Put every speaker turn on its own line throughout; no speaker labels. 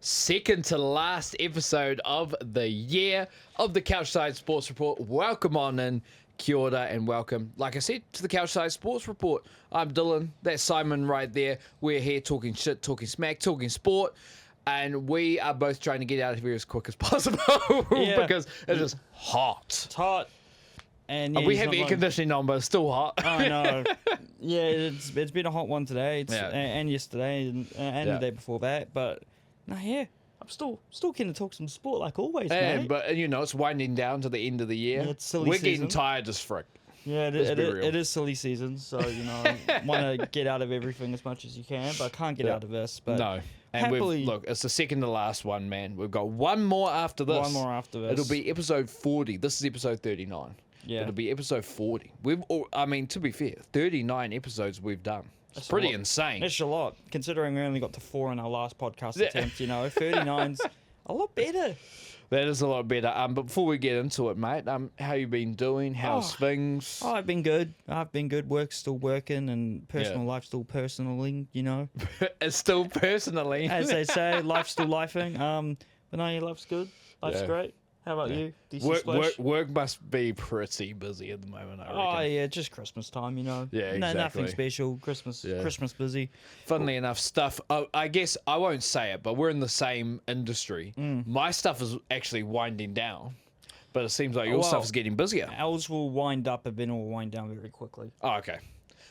second to last episode of the year of the CouchSide Sports Report. Welcome on in, kia ora, and welcome, like I said, to the CouchSide Sports Report. I'm Dylan, that's Simon right there. We're here talking shit, talking smack, talking sport, and we are both trying to get out of here as quick as possible because it is hot.
It's hot. And
we have air conditioning on, but it's still hot.
I know. Yeah, it's been a hot one today, and yesterday, and the day before that. But I'm still keen to talk some sport like always, mate.
But you know, it's winding down to the end of the year.
Yeah, it's silly
We're
season.
getting tired as frick.
Yeah, it is silly season, so want to get out of everything as much as you can, but I can't get out of this. But
no. And
happily,
look, it's the second to last one, man. We've got one more after this. It'll be episode 40. This is episode 39. Yeah. It'll be episode 40. To be fair, 39 episodes we've done. It's pretty insane.
It's a lot, considering we only got to 4 in our last podcast attempt. 39's a lot better.
That is a lot better. But before we get into it, mate, how you been doing? How's things?
I've been good. Work's still working, and personal life still personaling.
It's still personally,
as they say. Life's still lifing. But no, your life's good. Life's great. How about you?
Work must be pretty busy at the moment, I reckon.
Oh, yeah, just Christmas time,
Yeah, exactly.
Nothing special. Christmas busy.
Funnily enough, stuff, I guess I won't say it, but we're in the same industry. My stuff is actually winding down, but it seems like your stuff is getting busier.
Ours will wind up, and then will wind down very quickly.
Oh, okay.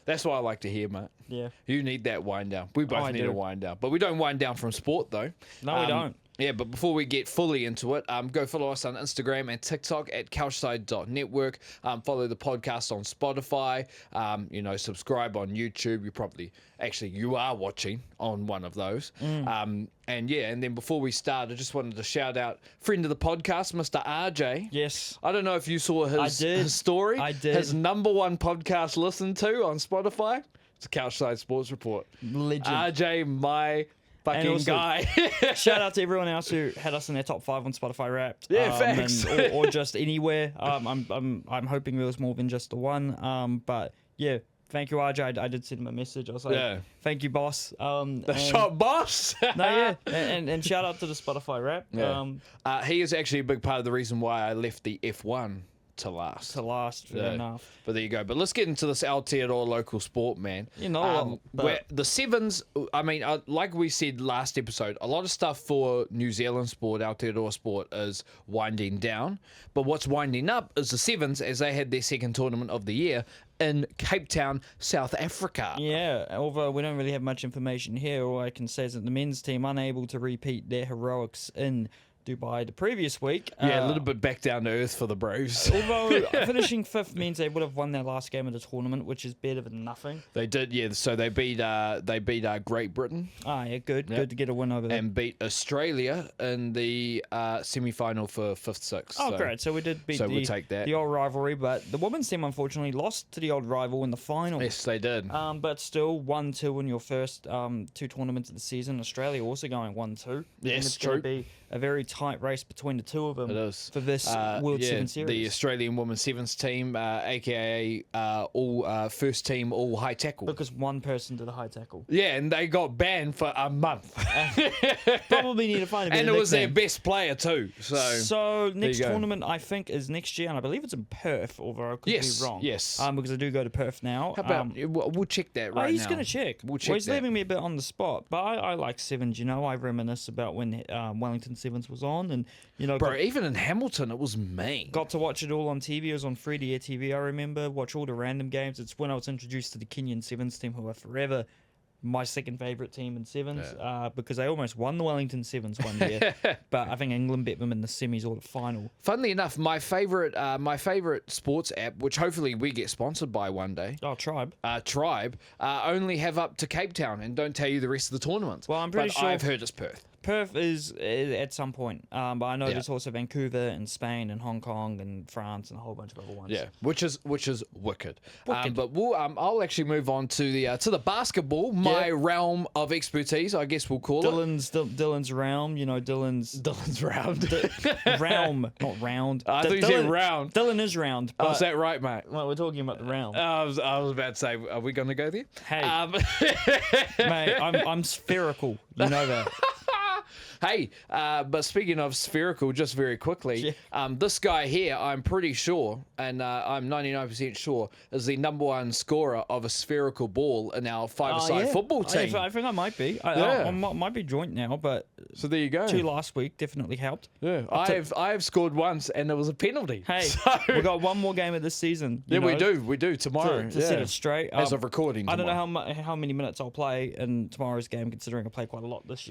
That's what I like to hear, mate.
Yeah.
You need that wind down. We both need a wind down. But we don't wind down from sport, though.
No, we don't.
Yeah, but before we get fully into it, go follow us on Instagram and TikTok at CouchSide.network. Follow the podcast on Spotify. Subscribe on YouTube. You are watching on one of those. And then before we start, I just wanted to shout out friend of the podcast, Mr. RJ.
Yes.
I don't know if you saw his story.
I did.
His number one podcast listened to on Spotify. It's a CouchSide Sports Report.
Legend.
RJ, my fucking guy.
Shout out to everyone else who had us in their top 5 on Spotify Wrapped.
Yeah, thanks.
or just anywhere. I'm hoping there was more than just the one. But yeah, thank you, RJ. I did send him a message. I was like, thank you, boss.
Shot boss.
and shout out to the Spotify Wrapped.
Yeah. He is actually a big part of the reason why I left the F1 to last.
Fair enough.
But there you go. But let's get into this Aotearoa local sport, man. Where the sevens, like we said last episode, a lot of stuff for New Zealand sport, Aotearoa sport, is winding down. But what's winding up is the sevens, as they had their second tournament of the year in Cape Town, South Africa.
Yeah, although we don't really have much information here, all I can say is that the men's team unable to repeat their heroics in Dubai the previous week.
A little bit back down to earth for the Bros.
Although finishing 5th means they would have won their last game of the tournament, which is better than nothing.
They did, yeah. So they beat Great Britain.
Good to get a win over them.
And beat Australia in the semi-final for 5th, 6th.
Oh, great. So we did beat
we'll take that.
The old rivalry, but the women's team unfortunately lost to the old rival in the final.
Yes, they did.
But still 1-2 in your first 2 tournaments of the season. Australia also going 1-2.
Yes,
and it's
true.
Going to be a very tight race between the two of them.
It is.
For this World Sevens Series.
The Australian Women's Sevens team, aka all first team, all high tackle.
Because one person did a high tackle.
Yeah, and they got banned for a month.
Probably need to find a better
And it was
nickname.
their best player too. So
next tournament, I think, is next year, and I believe it's in Perth, although I could be wrong.
Yes.
Because I do go to Perth now.
How about, we'll check that right now.
He's going to check.
We'll check
he's leaving me a bit on the spot, but I like sevens, I reminisce about when Wellington Sevens was on, and,
Bro, even in Hamilton, it was mean.
Got to watch it all on TV. It was on free-to-air TV, I remember. Watch all the random games. It's when I was introduced to the Kenyan Sevens team, who are forever my second favourite team in sevens, because they almost won the Wellington Sevens one year. But I think England beat them in the semis or the final.
Funnily enough, my favourite sports app, which hopefully we get sponsored by one day.
Oh, Tribe.
Tribe, only have up to Cape Town and don't tell you the rest of the tournament.
Well, I'm pretty sure
I've heard it's Perth.
Perth is at some point, but I know there's also Vancouver and Spain and Hong Kong and France and a whole bunch of other ones.
Yeah, which is wicked. But we'll I'll actually move on to the basketball, my realm of expertise, I guess we'll call it.
Dylan's realm,
Dylan's round.
Realm, not round.
I thought you said round.
Dylan is round.
Oh, is that right, mate?
Well, we're talking about the realm.
I was about to say, are we going to go there?
Hey, mate, I'm spherical. You know that.
Hey, but speaking of spherical, just very quickly, this guy here, I'm pretty sure, and I'm 99% sure, is the #1 scorer of a spherical ball in our five-a-side football team.
I think I might be. I might be joint now, but
So there you go.
2 last week definitely helped.
Yeah, I have scored once, and it was a penalty.
Hey,
So-
we got one more game of this season.
Yeah, we do tomorrow.
To set it straight.
As of recording.
I don't
tomorrow.
know how many minutes I'll play in tomorrow's game, considering I play quite a lot this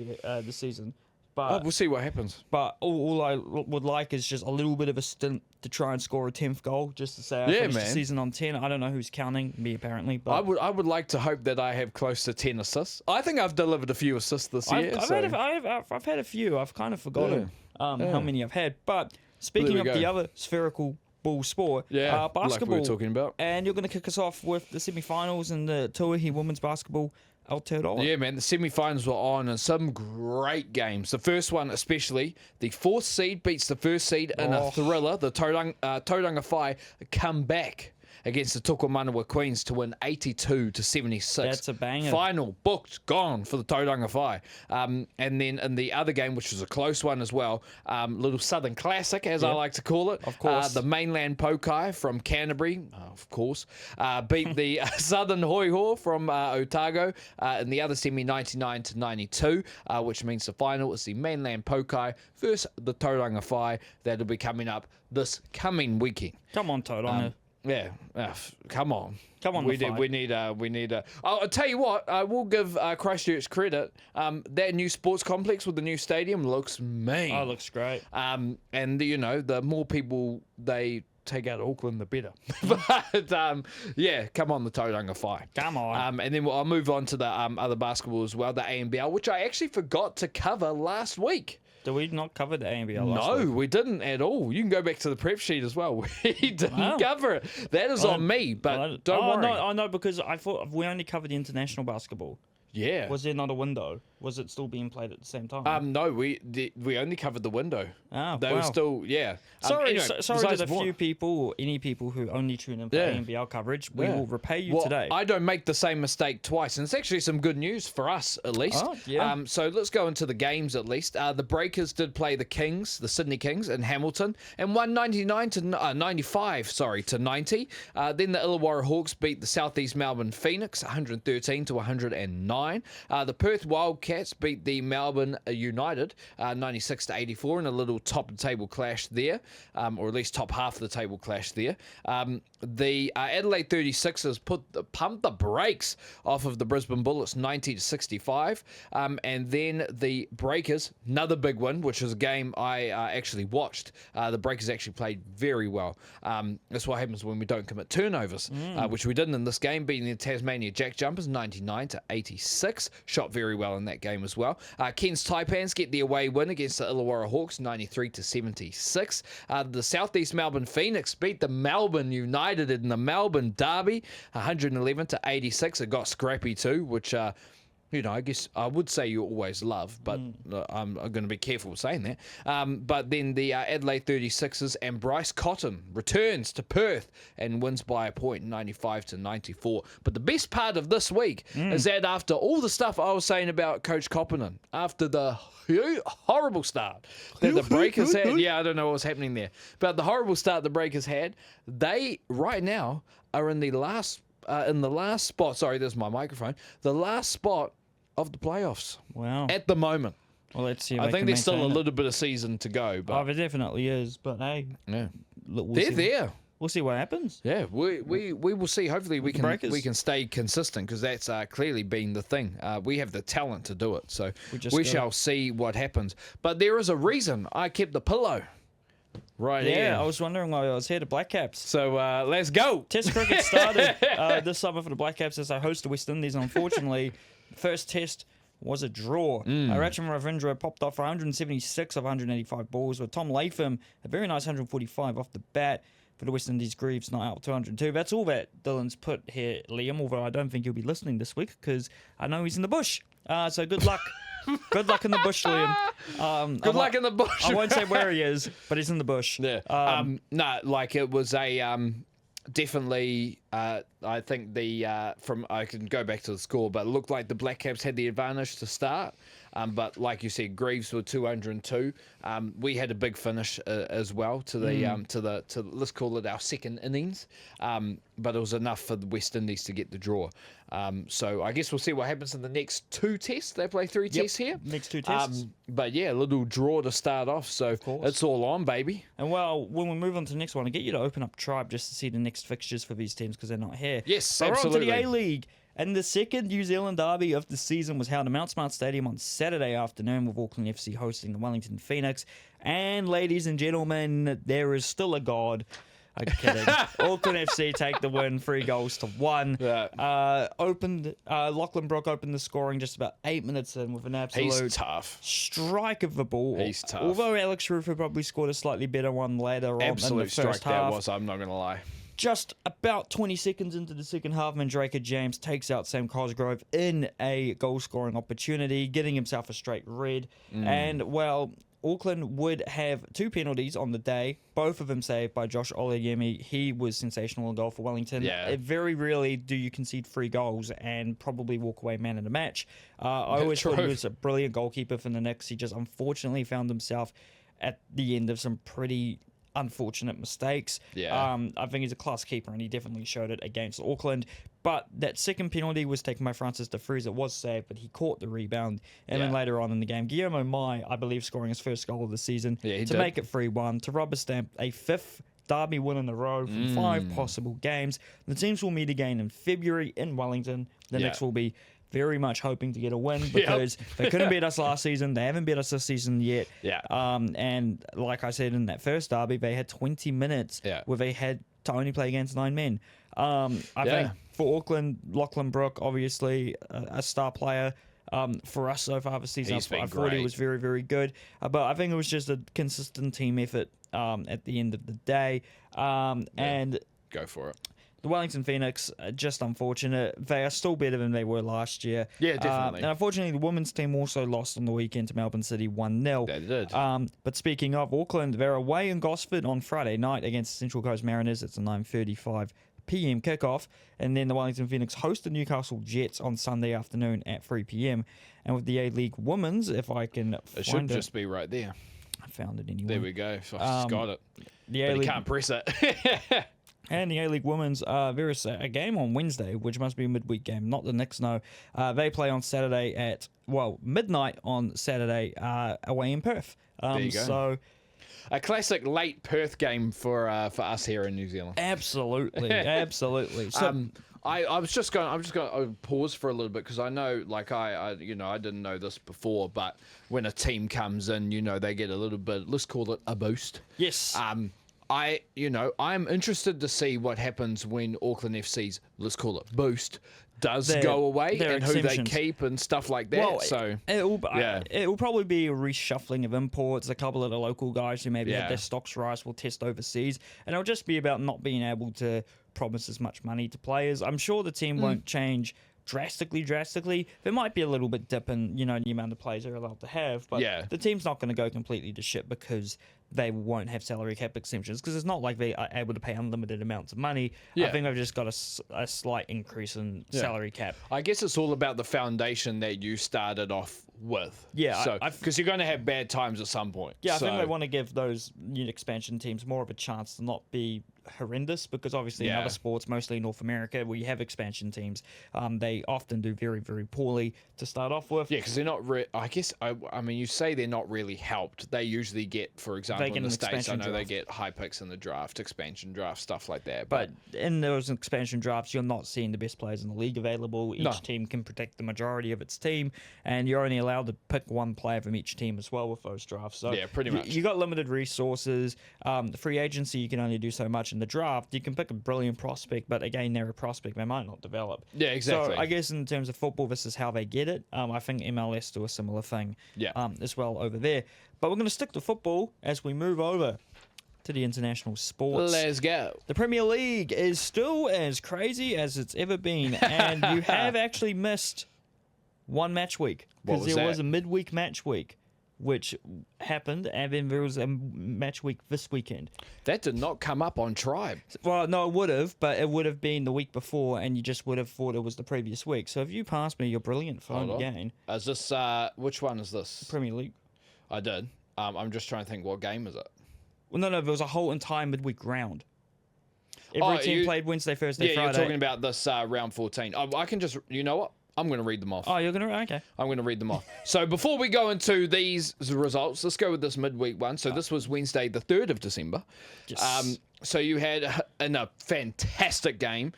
season.
Oh,
But
we'll see what happens.
all I would like is just a little bit of a stint to try and score a 10th goal, just to say I finished the season on 10. I don't know who's counting, me apparently. But
I would like to hope that I have close to 10 assists. I think I've delivered a few assists this year.
I've had a few. I've kind of forgotten how many I've had. But speaking of the other spherical ball sport, basketball.
Like we were talking about.
And you're going to kick us off with the semi-finals in the Tuahi women's basketball Aotearoa.
Yeah, man, the semi-finals were on and some great games. The first one especially, the 4th seed beats the 1st seed in a thriller. The Tauranga Whai come back against the Tukumanawa Queens to win 82-76.
That's a banger.
Final, booked, gone for the Tauranga Whai. And then in the other game, which was a close one as well, little Southern Classic, as I like to call it.
Of course.
The mainland Pokai from Canterbury, of course, beat the Southern Hoiho from Otago in the other semi 99-92, which means the final is the mainland Pokai versus the Tauranga Whai. That'll be coming up this coming weekend.
Come on, Tauranga.
Yeah, come on.
Come on,
we need a. I'll tell you what. I will give Christchurch credit. That new sports complex with the new stadium looks mean.
Oh, it looks great.
And the more people they take out of Auckland, the better. But come on, the Tauranga Whai.
Come on.
And then I'll move on to the other basketball as well, the ANBL, which I actually forgot to cover last week.
Did we not cover the ANBL last week?
No, we didn't at all. You can go back to the prep sheet as well. We didn't cover it. That is on me, but don't worry.
No, I know, because I thought we only covered the international basketball.
Yeah.
Was there not a window? Was it still being played at the same time?
No, we only covered the window.
Oh,
they were still, yeah.
Sorry to the few people or any people who only tune in for ANBL coverage. We will repay you today.
I don't make the same mistake twice, and it's actually some good news for us at least.
Oh, yeah.
So let's go into the games at least. The Breakers did play the Kings, the Sydney Kings in Hamilton, and won 95 to 90. Then the Illawarra Hawks beat the Southeast Melbourne Phoenix 113 to 109. The Perth Wildcats beat the Melbourne United 96 to 84 in a little top of the table clash there, or at least top half of the table clash there. The Adelaide 36ers pumped the brakes off of the Brisbane Bullets 90 to 65, and then the Breakers, another big win, which was a game I actually watched. The Breakers actually played very well. That's what happens when we don't commit turnovers, which we didn't in this game, beating the Tasmania Jack Jumpers 99 to 86. Shot very well in that game as well. Cairns Taipans get the away win against the Illawarra Hawks 93 to 76. The Southeast Melbourne Phoenix beat the Melbourne United in the Melbourne Derby 111 to 86. It got scrappy too, which I guess I would say you always love, but I'm going to be careful saying that. But then the Adelaide 36ers and Bryce Cotton returns to Perth and wins by a point, 95 to 94. But the best part of this week is that after all the stuff I was saying about Coach Coppinen, after the horrible start that the Breakers had, I don't know what was happening there, but the horrible start the Breakers had, they right now are in the last spot. Sorry, there's my microphone. The last spot of the playoffs.
Wow.
At the moment.
Well, let's see. If
I think there's still a
it.
little bit of season to go. But
there definitely is. But hey,
they're there.
We'll see what happens.
Yeah, we will see. Hopefully we can stay consistent, because that's clearly been the thing. We have the talent to do it. So we shall see what happens. But there is a reason I kept the pillow. Right here.
Yeah, I was wondering why I was here to Black Caps.
So let's go.
Test cricket started this summer for the Black Caps as they host the West Indies. Unfortunately, the first test was a draw. Rachin Ravindra popped off for 176 of 185 balls, with Tom Latham a very nice 145 off the bat for the West Indies. Greaves not out 202. That's all that Dylan's put here, Liam, although I don't think he'll be listening this week because I know he's in the bush. So good luck. Good luck in the bush, Liam.
Good luck in the bush.
I won't say where he is, but he's in the bush.
Yeah. It was a definitely. I think I can go back to the score, but it looked like the Black Caps had the advantage to start. But like you said, Greaves were 202. We had a big finish as well to the let's call it our second innings. But it was enough for the West Indies to get the draw. So I guess we'll see what happens in the next 2 tests. They play 3 tests here.
Next 2 tests.
But yeah, a little draw to start off. So it's all on, baby.
And well, when we move on to the next one, I get you to open up Tribe just to see the next fixtures for these teams because they're not here.
Yes,
but
absolutely.
We're on to the A-League. And the second New Zealand derby of the season was held at Mount Smart Stadium on Saturday afternoon with Auckland FC hosting the Wellington Phoenix. And ladies and gentlemen, there is still a God. I'm kidding. Auckland FC take the win, 3-1. Yeah. Lachlan Brook opened the scoring just about 8 minutes in with an absolute
tough
strike of the ball.
He's tough.
Although Alex Rufer probably scored a slightly better one later on in the
Absolute
first
strike
half.
that was, I'm not going to lie.
Just about 20 seconds into the second half, Mandrake James takes out Sam Cosgrove in a goal-scoring opportunity, getting himself a straight red. And, well, Auckland would have 2 penalties on the day, both of them saved by Josh Olajemi. He was sensational in goal for Wellington.
Yeah.
Very rarely do you concede 3 goals and probably walk away man of the match. I always thought he was a brilliant goalkeeper for the Knicks. He just unfortunately found himself at the end of some pretty unfortunate mistakes.
Yeah.
I think he's a class keeper, and he definitely showed it against Auckland. But that second penalty was taken by Francis de Vries. It was saved, but he caught the rebound. And then later on in the game, Guillermo Mai, I believe, scoring his first goal of the season to make it 3-1, to rubber stamp a 5th derby win in a row from 5 possible games. The teams will meet again in February in Wellington. The Knicks will be very much hoping to get a win because they couldn't beat us last season. They haven't beat us this season yet.
Yeah.
And like I said in that first derby, they had 20 minutes where they had to only play against 9 men. I think for Auckland, Lachlan Brook, obviously a star player. For us so far this season, I thought he was very, very good. But I think it was just a consistent team effort at the end of the day. And
go for it.
The Wellington Phoenix, just unfortunate. They are still better than they were last year.
Yeah, definitely.
And unfortunately, the women's team also lost on the weekend to Melbourne City 1-0.
They did.
But speaking of Auckland, they're away in Gosford on Friday night against Central Coast Mariners. It's a 9:35 p.m. kickoff. And then the Wellington Phoenix host the Newcastle Jets on Sunday afternoon at 3 p.m. And with the A-League Women's, if I can
it
find
should just be right there.
I found it anyway.
There we go. I just got it.
The
But
A-League,
you can't press it.
And the A-League Women's, there is a game on Wednesday, which must be a midweek game, not the Knicks, no. They play on Saturday at, midnight on Saturday away in Perth.
There you go.
So,
a classic late Perth game for us here in New Zealand.
absolutely, absolutely. So,
I'm just going to pause for a little bit because I know, like I didn't know this before, but when a team comes in, they get a little bit, let's call it a boost.
yes.
I'm interested to see what happens when Auckland FC's, let's call it boost, does
Their-
go away
their
and who they
exemptions.
keep and stuff like that.
Well,
So
it will probably be a reshuffling of imports. A couple of the local guys who maybe
Yeah.
had their stocks rise will test overseas, and it'll just be about not being able to promise as much money to players. I'm sure the team won't change drastically. There might be a little bit dip in the amount of players they're allowed to have, but the team's not going to go completely to shit because they won't have salary cap exemptions, because it's not like they are able to pay unlimited amounts of money. I think they've just got a slight increase in salary cap.
I guess it's all about the foundation that you started off with.
Yeah,
So because you're going to have bad times at some point.
Yeah, I
So,
think they want to give those expansion teams more of a chance to not be horrendous, because obviously in other sports, mostly North America, where you have expansion teams, they often do very, very poorly to start off with.
Yeah, because they're not. I guess I mean, you say they're not really helped. They usually get, for example,
They get
in the
an
States, I
expansion
know they
draft.
get high picks in the draft, expansion draft, stuff like that.
But in those expansion drafts, you're not seeing the best players in the league available. Each team can protect the majority of its team, and you're only allowed to pick one player from each team as well with those drafts. So
yeah, pretty much.
You got limited resources. The free agency, you can only do so much. In the draft, you can pick a brilliant prospect, but again, they're a prospect. They might not develop.
Yeah, exactly.
So I guess in terms of football, this is how they get it. I think MLS do a similar thing as well over there. But we're going to stick to football as we move over to the international sports.
Let's go.
The Premier League is still as crazy as it's ever been, and you have actually missed one match week,
What
because
was
there
that?
was a midweek match week. which happened, and then there was a match week this weekend.
That did not come up on Tribe.
Well, no, it would have, but it would have been the week before, and you just would have thought it was the previous week. So if you pass me your brilliant phone
Hold on.
again,
Is this, which one is this?
Premier League.
I did. I'm just trying to think, what game is it?
Well, no, there was a whole entire midweek round. Every team played Wednesday, Thursday, Friday.
Yeah, you're talking about this round 14. I can just, you know what? I'm going to read them off.
Oh, you're going to? Okay.
I'm going to read them off. So before we go into these results, let's go with this midweek one. So this was Wednesday, the 3rd of December.
Yes.
So you had, in a fantastic game,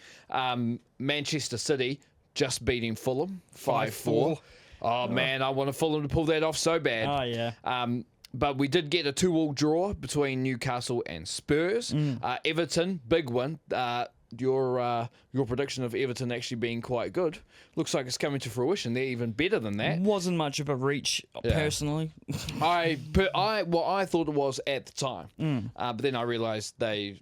Manchester City just beating Fulham 5-4. Oh, man, I want Fulham to pull that off so bad.
Oh, yeah.
But we did get a 2-2 draw between Newcastle and Spurs. Everton, big win. Your prediction of Everton actually being quite good looks like it's coming to fruition. They're even better than that.
Wasn't much of a reach, personally.
I thought it was at the time, but then I realised they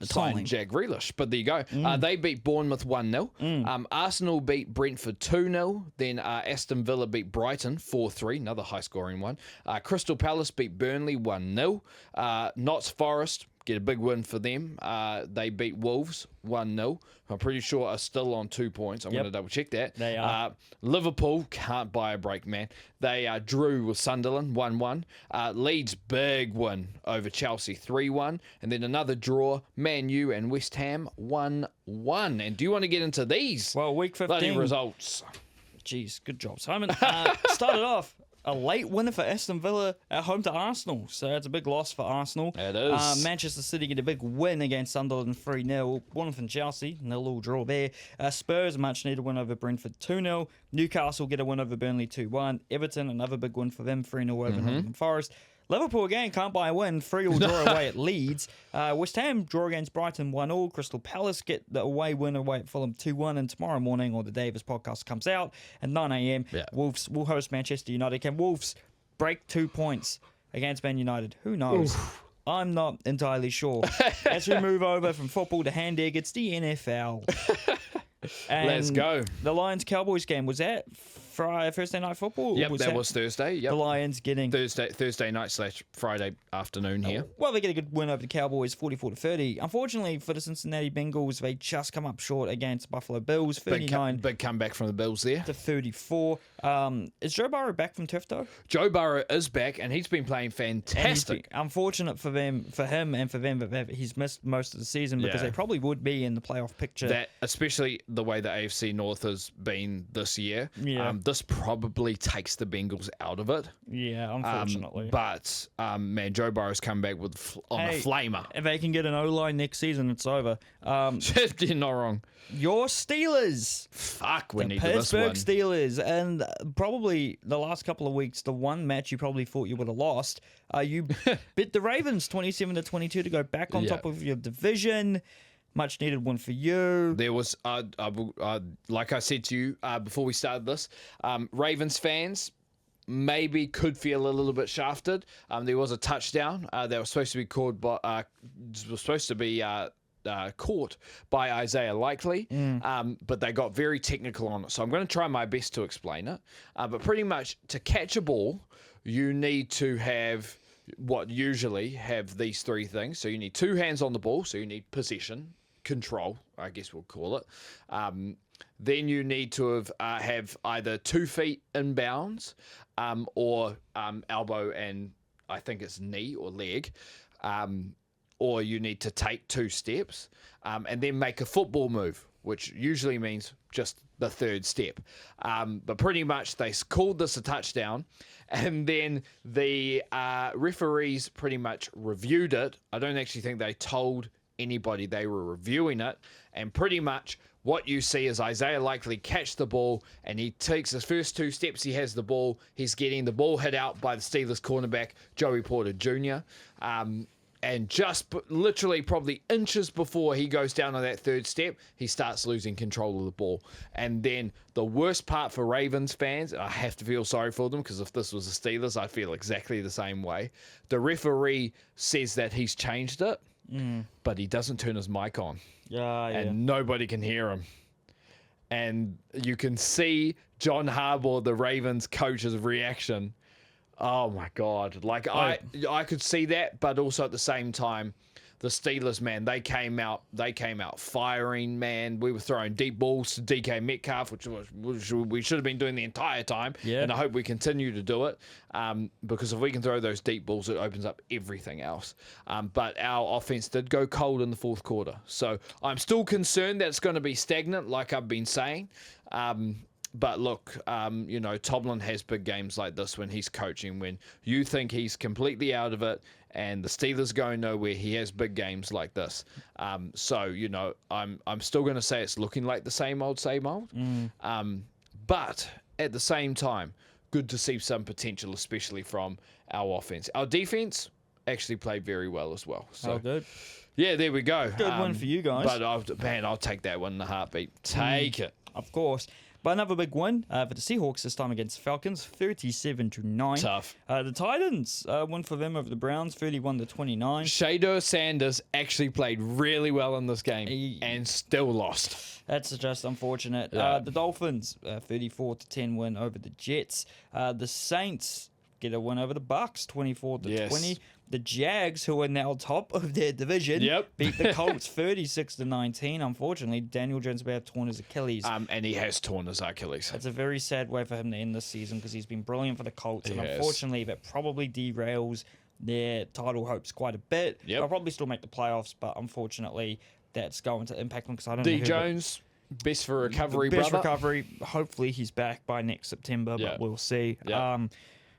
signed Jack Grealish. But there you go. They beat Bournemouth 1-0. Arsenal beat Brentford 2-0. Then Aston Villa beat Brighton 4-3, another high-scoring one. Crystal Palace beat Burnley 1-0. Notts Forest get a big win for them. They beat Wolves 1-0. I'm pretty sure are still on 2 points. I'm going to double check that.
They are.
Liverpool can't buy a break, man. They drew with Sunderland 1-1. Leeds big win over Chelsea 3-1, and then another draw. Man U and West Ham 1-1. And do you want to get into these?
Well, week 15
bloody results.
Jeez, good job, Simon. Started off a late winner for Aston Villa at home to Arsenal. So it's a big loss for Arsenal.
It is.
Manchester City get a big win against Sunderland 3-0. Bournemouth and Chelsea, a little draw there. Spurs, a much needed win over Brentford 2-0. Newcastle get a win over Burnley 2-1. Everton, another big win for them 3-0 over Nottingham Forest. Liverpool again can't buy a win, 3-3 draw away at Leeds. West Ham draw against Brighton 1-1. Crystal Palace get the away win away at Fulham 2-1. And tomorrow morning, or the day this podcast comes out, at 9 a.m, Wolves will host Manchester United. Can Wolves break 2 points against Man United? Who knows? Oof. I'm not entirely sure. As we move over from football to hand egg, it's the NFL. And
let's go.
The Lions-Cowboys game, was that Thursday night football?
Yep, that was Thursday. Yep.
The Lions getting
Thursday night / Friday afternoon here.
Well, they get a good win over the Cowboys, 44-30. Unfortunately for the Cincinnati Bengals, they just come up short against Buffalo Bills, 39.
Big comeback from the Bills there.
To 34. Is Joe Burrow back from turf toe?
Joe Burrow is back, and he's been playing fantastic.
Unfortunate for them, that he's missed most of the season because they probably would be in the playoff picture.
That, especially the way the AFC North has been this year.
Yeah.
This probably takes the Bengals out of it.
Yeah, unfortunately.
But, man, Joe Burrow's come back with a flamer.
If they can get an O-line next season, it's over.
You're not wrong.
Your Steelers.
Fuck, we need
this one.
Pittsburgh
Steelers. And probably the last couple of weeks, the one match you probably thought you would have lost, you bit the Ravens 27-22 to go back on top of your division. Much needed one for you.
There was, like I said to you before we started this, Ravens fans maybe could feel a little bit shafted. There was a touchdown that was supposed to be called by, caught by Isaiah Likely, but they got very technical on it. So I'm going to try my best to explain it. But pretty much to catch a ball, you need to have what usually have these three things. So you need two hands on the ball. So you need possession, control, I guess we'll call it. Then you need to have either 2 feet in bounds or elbow and I think it's knee or leg. Or you need to take 2 steps and then make a football move, which usually means just the third step. But pretty much they called this a touchdown, and then the referees pretty much reviewed it. I don't actually think they told anybody they were reviewing it, and pretty much what you see is Isaiah Likely catch the ball, and he takes his first 2 steps. He has the ball. He's getting the ball hit out by the Steelers cornerback, Joey Porter Jr., and just literally probably inches before he goes down on that third step, he starts losing control of the ball. And then the worst part for Ravens fans, I have to feel sorry for them because if this was the Steelers, I'd feel exactly the same way. The referee says that he's changed it, but he doesn't turn his mic on. And nobody can hear him. And you can see John Harbaugh, the Ravens coach's reaction. Oh my God! Like I could see that, but also at the same time, the Steelers, man, they came out firing, man. We were throwing deep balls to DK Metcalf, which we should have been doing the entire time.
Yeah.
And I hope we continue to do it, because if we can throw those deep balls, it opens up everything else. But our offense did go cold in the fourth quarter, so I'm still concerned that it's going to be stagnant, like I've been saying. But look, Tomlin has big games like this when he's coaching. When you think he's completely out of it and the Steelers going nowhere, he has big games like this. So I'm still going to say it's looking like the same old. But at the same time, good to see some potential, especially from our offense. Our defense actually played very well as well. So
good.
Yeah, there we go.
Good one for you guys.
But I'll take that one in a heartbeat. Take it.
Of course. But another big win for the Seahawks this time against the Falcons, 37-9.
Tough.
The Titans win for them over the Browns, 31-29.
Shador Sanders actually played really well in this game and still lost.
That's just unfortunate.
Yeah.
The Dolphins, 34-10 win over the Jets. The Saints get a win over the Bucks, 24-20.
Yes.
The Jags, who are now top of their division, beat the Colts 36-19. Unfortunately, Daniel Jones may have torn his Achilles.
And he has torn his Achilles.
That's a very sad way for him to end this season because he's been brilliant for the Colts. And
Yes.
unfortunately, that probably derails their title hopes quite a bit.
Yep.
They'll probably still make the playoffs, but unfortunately, that's going to impact them because I don't know
D.
who
Jones, best for recovery,
best
brother.
recovery. Hopefully, he's back by next September,
Yeah.
but we'll see.
Yeah.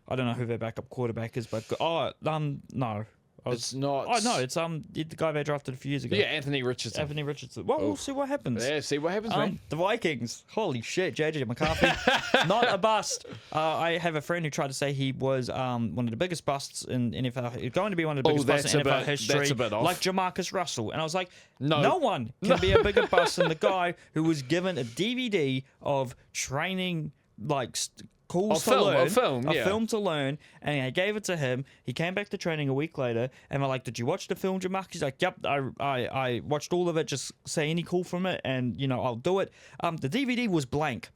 I don't know who their backup quarterback is, but no.
It's not.
Oh no, it's the guy they drafted a few years ago.
Yeah, Anthony Richardson.
Anthony Richardson. Well, we'll see what happens.
Yeah, see what happens, man.
The Vikings. Holy shit, JJ McCarthy. Not a bust. I have a friend who tried to say he was one of the biggest busts in NFL. He's going to be one of the biggest busts in NFL history.
That's a bit off.
Like Jamarcus Russell. And I was like, no one can be a bigger bust than the guy who was given a DVD of training, like, calls to learn,
a film
to learn, and I gave it to him. He came back to training a week later, and we're like, "Did you watch the film, Jamarcus?" He's like, "Yep, I watched all of it. Just say any call from it, and I'll do it." The DVD was blank.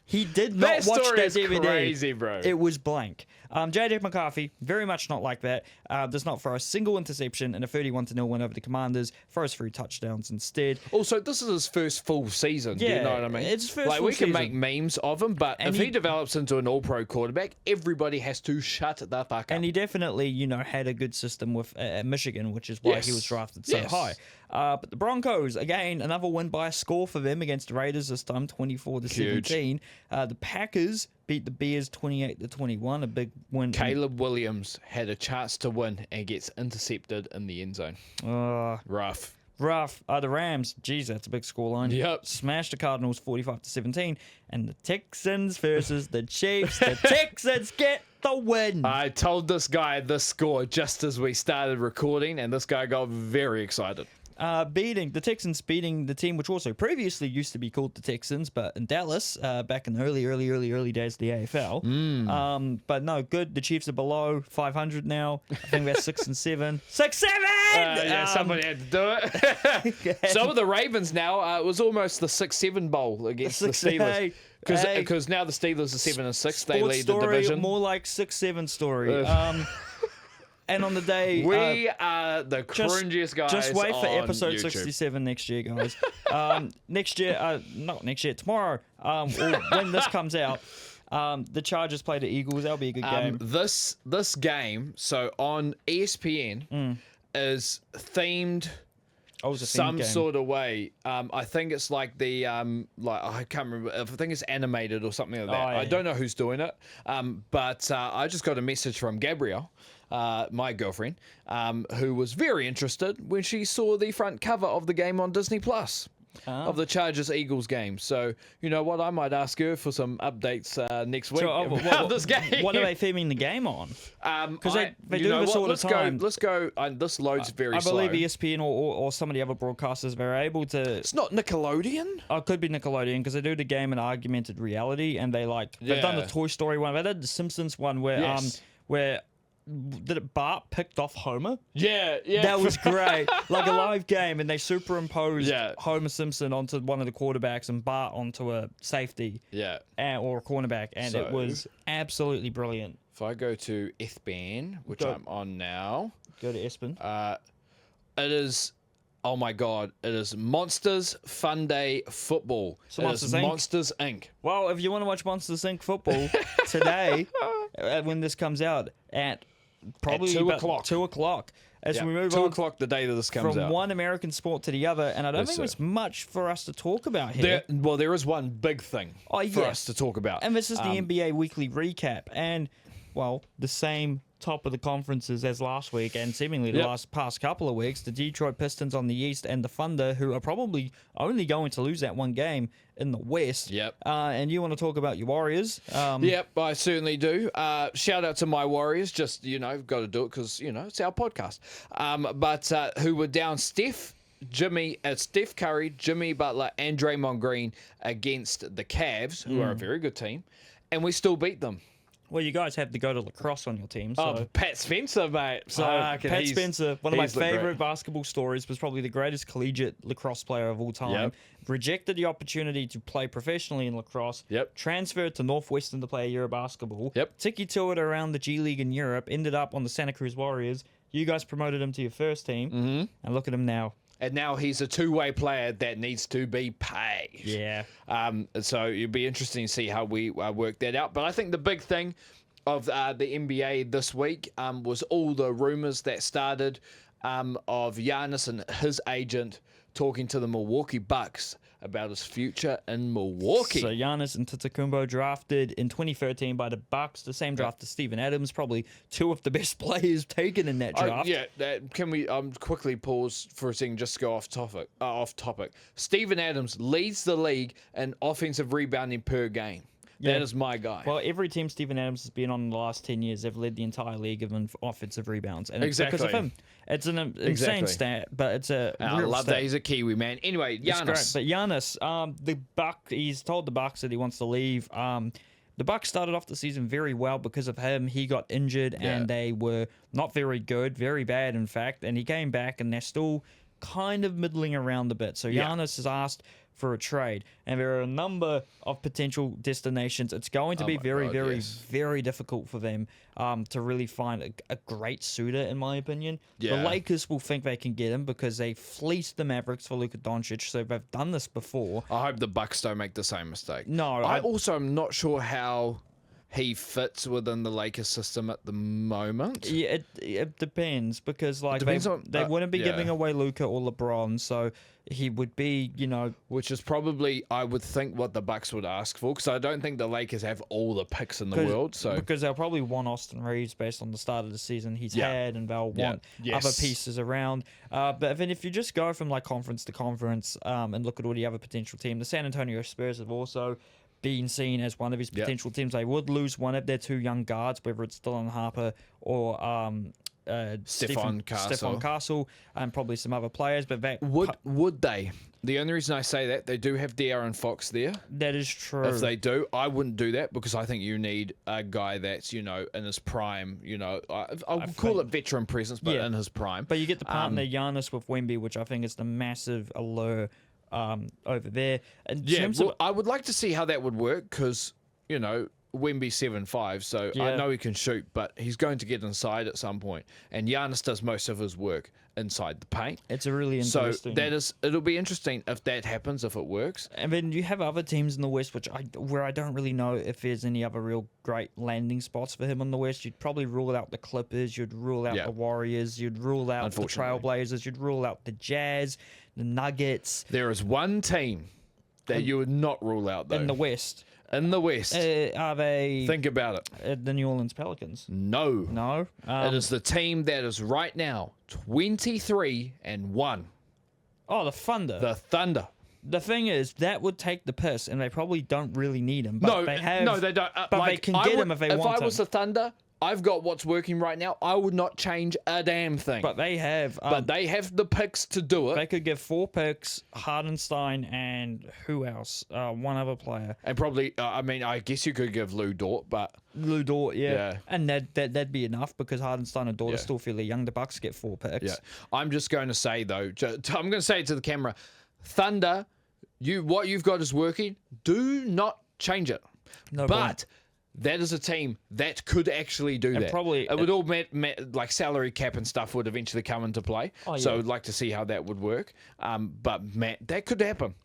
He did not watch that DVD.
Crazy, bro.
It was blank. J.J. McCarthy, very much not like that. Does not throw a single interception in a 31-0 win over the Commanders. Throws 3 touchdowns instead.
Also, this is his first full season.
Yeah,
you know what I mean?
it's his first
like,
full
we can
season.
make memes of him, but
And
if he develops into an all-pro quarterback, everybody has to shut the fuck up.
And he definitely, had a good system with Michigan, which is why he was drafted so high. But the Broncos, again, another win by a score for them against the Raiders this time, 24-17. The Packers beat the Bears 28-21, a big win.
Caleb Williams had a chance to win and gets intercepted in the end zone. Rough.
The Rams, geez, that's a big scoreline.
Yep.
Smashed the Cardinals 45-17. And the Texans versus the Chiefs. The Texans get the win.
I told this guy this score just as we started recording, and this guy got very excited.
The Texans beating the team which also previously used to be called the Texans, but in Dallas, back in the early days of the AFL. But no, good. The Chiefs are below 500 now. I think they're 6-7. 6-7!
Somebody had to do it. So are the Ravens now. It was almost the 6-7 bowl against the Steelers. Because now the Steelers are 7-6. They lead the division.
More like 6-7 story. And on the day...
we are the cringiest guys.
Just wait for
on
episode
YouTube.
67 next year, guys. Not next year, tomorrow, when this comes out, the Chargers play the Eagles. That'll be a good game.
This game, so on ESPN, is themed some sort of way. I think it's like the I can't remember. I think it's animated or something like that.
Oh, yeah.
I don't know who's doing it. But I just got a message from Gabrielle, my girlfriend, who was very interested when she saw the front cover of the game on Disney Plus. Of the Chargers-Eagles game. So, you know what? I might ask her for some updates next week about this game.
What are they filming the game on? Because they do this all the time.
Let's go. This loads very slow.
I believe ESPN or some of the other broadcasters, they're able to...
It's not Nickelodeon?
Oh, it could be Nickelodeon, because they do the game in augmented reality, and they've done the Toy Story one. They did the Simpsons one where Bart picked off Homer?
Yeah, yeah.
That was great. Like a live game, and they superimposed
Yeah.
Homer Simpson onto one of the quarterbacks and Bart onto a safety
Yeah.
or a cornerback, and
So-
it was absolutely brilliant.
If I go to Ethban, which
Go.
I'm on now,
Go to Espen.
it is. Oh my God! It is Monsters Fun Day Football.
So
It
Monsters
is
Inc.
Monsters Inc.
Well, if you want to watch Monsters Inc. football today, when this comes out at probably
2
about
o'clock.
2 o'clock, as
Yeah,
we move
2
on
o'clock the day that this comes
from
out.
one American sport to the other, and I don't
Yes,
think
sir.
there's much for us to talk about here.
There is one big thing for
yeah.
us to talk about.
And this is the NBA weekly recap, and well, the same top of the conferences as last week, and seemingly the past couple of weeks. The Detroit Pistons on the East, and the Thunder, who are probably only going to lose that one game in the West.
Yep.
And you want to talk about your Warriors?
Yep, I certainly do. Shout out to my Warriors. Just, got to do it because, it's our podcast. But who were down Steph Curry, Jimmy Butler, and Draymond Green against the Cavs, who are a very good team, and we still beat them.
Well, you guys have to go to lacrosse on your team. So.
Oh, Pat Spencer, mate.
So Pat Spencer, one of my favorite basketball stories, was probably the greatest collegiate lacrosse player of all time.
Yep.
Rejected the opportunity to play professionally in lacrosse.
Yep.
Transferred to Northwestern to play a year of basketball.
Yep.
Tiki-toured around the G League in Europe. Ended up on the Santa Cruz Warriors. You guys promoted him to your first team. And look at him now.
And now he's a two-way player that needs to be paid.
Yeah.
So it'll be interesting to see how we work that out. But I think the big thing of the NBA this week was all the rumors that started of Giannis and his agent talking to the Milwaukee Bucks about his future in Milwaukee.
So Giannis Antetokounmpo drafted in 2013 by the Bucks, the same draft as Steven Adams, probably two of the best players taken in that draft.
Can we quickly pause for a second just to go off topic? Steven Adams leads the league in offensive rebounding per game. That is my guy.
Well, every team Steven Adams has been on in the last 10 years, they've led the entire league in offensive rebounds. And it's because of him. It's an insane stat, but it's a
I
real
love
stat.
that he's a Kiwi, man. Anyway, Giannis.
But Giannis, he's told the Bucks that he wants to leave. The Bucks started off the season very well because of him. He got injured, and they were not very good, very bad, in fact. And he came back, and they're still kind of middling around a bit. So Giannis has asked for a trade, and there are a number of potential destinations. It's going to be very difficult for them to really find a great suitor, in my opinion. The Lakers will think they can get him because they fleeced the Mavericks for Luka Doncic, so they've done this before.
I hope the Bucks don't make the same mistake.
No,
I also am not sure how he fits within the Lakers system at the moment.
Yeah, it depends because they wouldn't be
yeah.
giving away Luka or LeBron, so he would be,
Which is probably, I would think, what the Bucks would ask for, because I don't think the Lakers have all the picks in the world. So
because they'll probably want Austin Reeves based on the start of the season he's had, and they'll want other pieces around. But then if you just go from conference to conference and look at all the other potential teams, the San Antonio Spurs have also been seen as one of his potential teams. They would lose one of their two young guards, whether it's Dylan Harper or
Stephon
Castle, and probably some other players. But
would they? The only reason I say that, they do have De'Aaron Fox there.
That is true.
If they do, I wouldn't do that because I think you need a guy that's, in his prime, I'll call it veteran presence, but in his prime.
But you get the partner Giannis with Wemby, which I think is the massive allure over there.
I would like to see how that would work because, Wemby's 7'5", so I know he can shoot, but he's going to get inside at some point. And Giannis does most of his work inside the paint.
It's a really interesting.
So it'll be interesting if that happens, if it works.
And then you have other teams in the West, where I don't really know if there's any other real great landing spots for him in the West. You'd probably rule out the Clippers, you'd rule out the Warriors, you'd rule out the Trailblazers, you'd rule out the Jazz, the Nuggets.
There is one team that you would not rule out, though.
In the West.
In the West.
Are they...
Think about it.
The New Orleans Pelicans?
No.
No?
It is the team that is right now 23-1.
Oh, the Thunder.
The Thunder.
The thing is, that would take the piss, and they probably don't really need him. But they have...
No, they don't.
But they can get him if they want him.
If I was the Thunder, I've got what's working right now. I would not change a damn thing.
But they have.
But they have the picks to do it.
They could give 4 picks, Hardenstein and who else? One other player.
And probably, I guess you could give Lou Dort, but...
Lou Dort, yeah.
Yeah.
And that'd be enough because Hardenstein and Dort are
Yeah.
still fairly young. The Bucks get 4 picks.
Yeah. I'm just going to say, though, I'm going to say it to the camera, Thunder, what you've got is working. Do not change it.
No
but...
point.
That is a team that could actually do that.
Probably
it would all like salary cap and stuff would eventually come into play.
Oh,
So
yeah.
I'd like to see how that would work. But Matt, that could happen.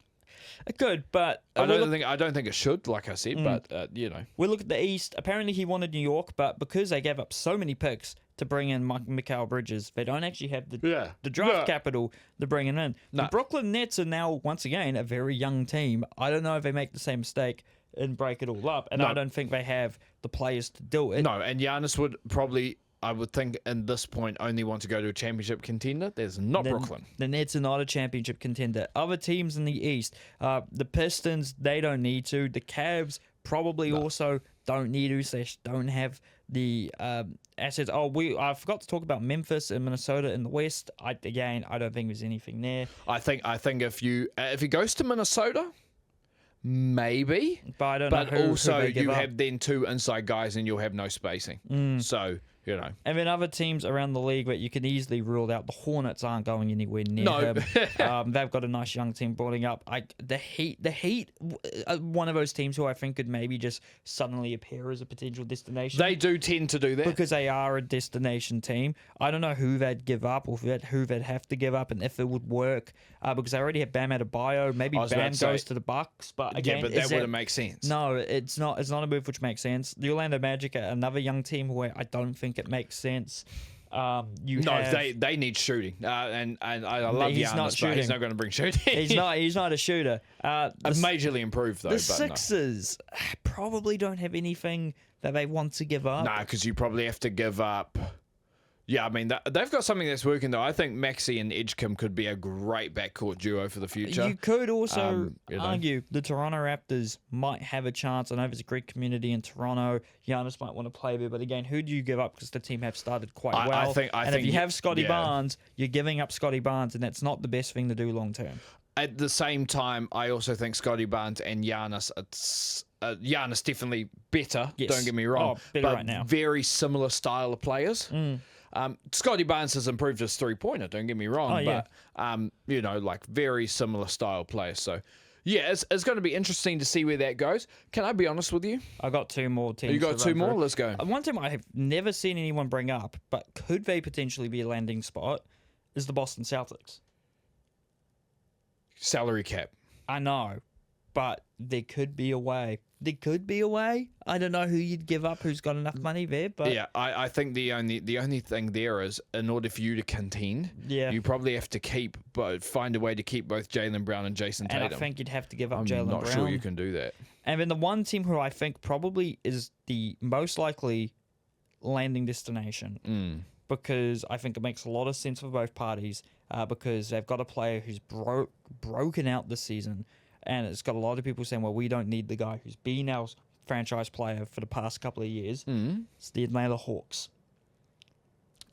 It could, but
I don't think it should, like I said. But
we look at the East. Apparently, he wanted New York, but because they gave up so many picks to bring in Mikal Bridges, they don't actually have the draft capital to bring him in.
No.
The Brooklyn Nets are now once again a very young team. I don't know if they make the same mistake and break it all up, and
No.
I don't think they have the players to do it.
No, and Giannis would probably, I would think, in this point, only want to go to a championship contender. There's not Brooklyn.
The Nets are not a championship contender. Other teams in the East, the Pistons, they don't need to. The Cavs probably also don't need to. So they don't have the assets. I forgot to talk about Memphis and Minnesota in the West. I don't think there's anything there.
I think if he goes to Minnesota, maybe.
But I don't know
But
who
also
they give
you
up.
have then 2 inside guys and you'll have no spacing. So,
And then other teams around the league that you can easily rule out. The Hornets aren't going anywhere near
No.
him. They've got a nice young team building up. The Heat, one of those teams who I think could maybe just suddenly appear as a potential destination.
they do tend to do that.
Because they are a destination team. I don't know who they'd give up or who they'd have to give up and if it would work. Because they already have Bam Adebayo. Maybe
I was about
Bam
to say-
goes to the Bucks. But again,
yeah, but that wouldn't make sense.
No, it's not. It's not a move which makes sense. The Orlando Magic are another young team where I don't think it makes sense.
They need shooting, and I love
He's
Giannis,
not
but
shooting.
he's not going to bring shooting.
He's not a shooter.
Majorly improved though.
The
but
Sixers probably don't have anything that they want to give up.
no, because you probably have to give up. Yeah, I mean they've got something that's working though. I think Maxey and Edgecombe could be a great backcourt duo for the future.
You could also
you know.
argue the Toronto Raptors might have a chance. I know there's a great community in Toronto. Giannis might want to play there, but again, who do you give up? Because the team have started quite well.
I think
if you have Scotty
yeah.
Barnes, you're giving up Scotty Barnes, and that's not the best thing to do long term.
At the same time, I also think Scotty Barnes and Giannis. Giannis definitely better.
Yes.
Don't get me wrong,
better
but
right now.
very similar style of players. Scotty Barnes has improved his 3-pointer. Don't get me wrong,
yeah.
but like very similar style players. So yeah, it's going to be interesting to see where that goes. Can I be honest with you?
I got 2 more teams.
You got
to
2
run
more?
through.
Let's go.
One team I have never seen anyone bring up, but could they potentially be a landing spot, is the Boston Celtics.
Salary cap.
I know, but there could be a way. There could be a way. I don't know who you'd give up who's got enough money there, but
Yeah, I think the only thing there is, in order for you to contend,
Yeah.
you probably have to find a way to keep both Jaylen Brown and Jason
and
Tatum.
I think you'd have to give up
I'm
Jaylen
not
Brown.
sure you can do that.
And then the one team who I think probably is the most likely landing destination, because I think it makes a lot of sense for both parties, because they've got a player who's broken out this season, and it's got a lot of people saying, well, we don't need the guy who's been our franchise player for the past couple of years. It's the Atlanta Hawks.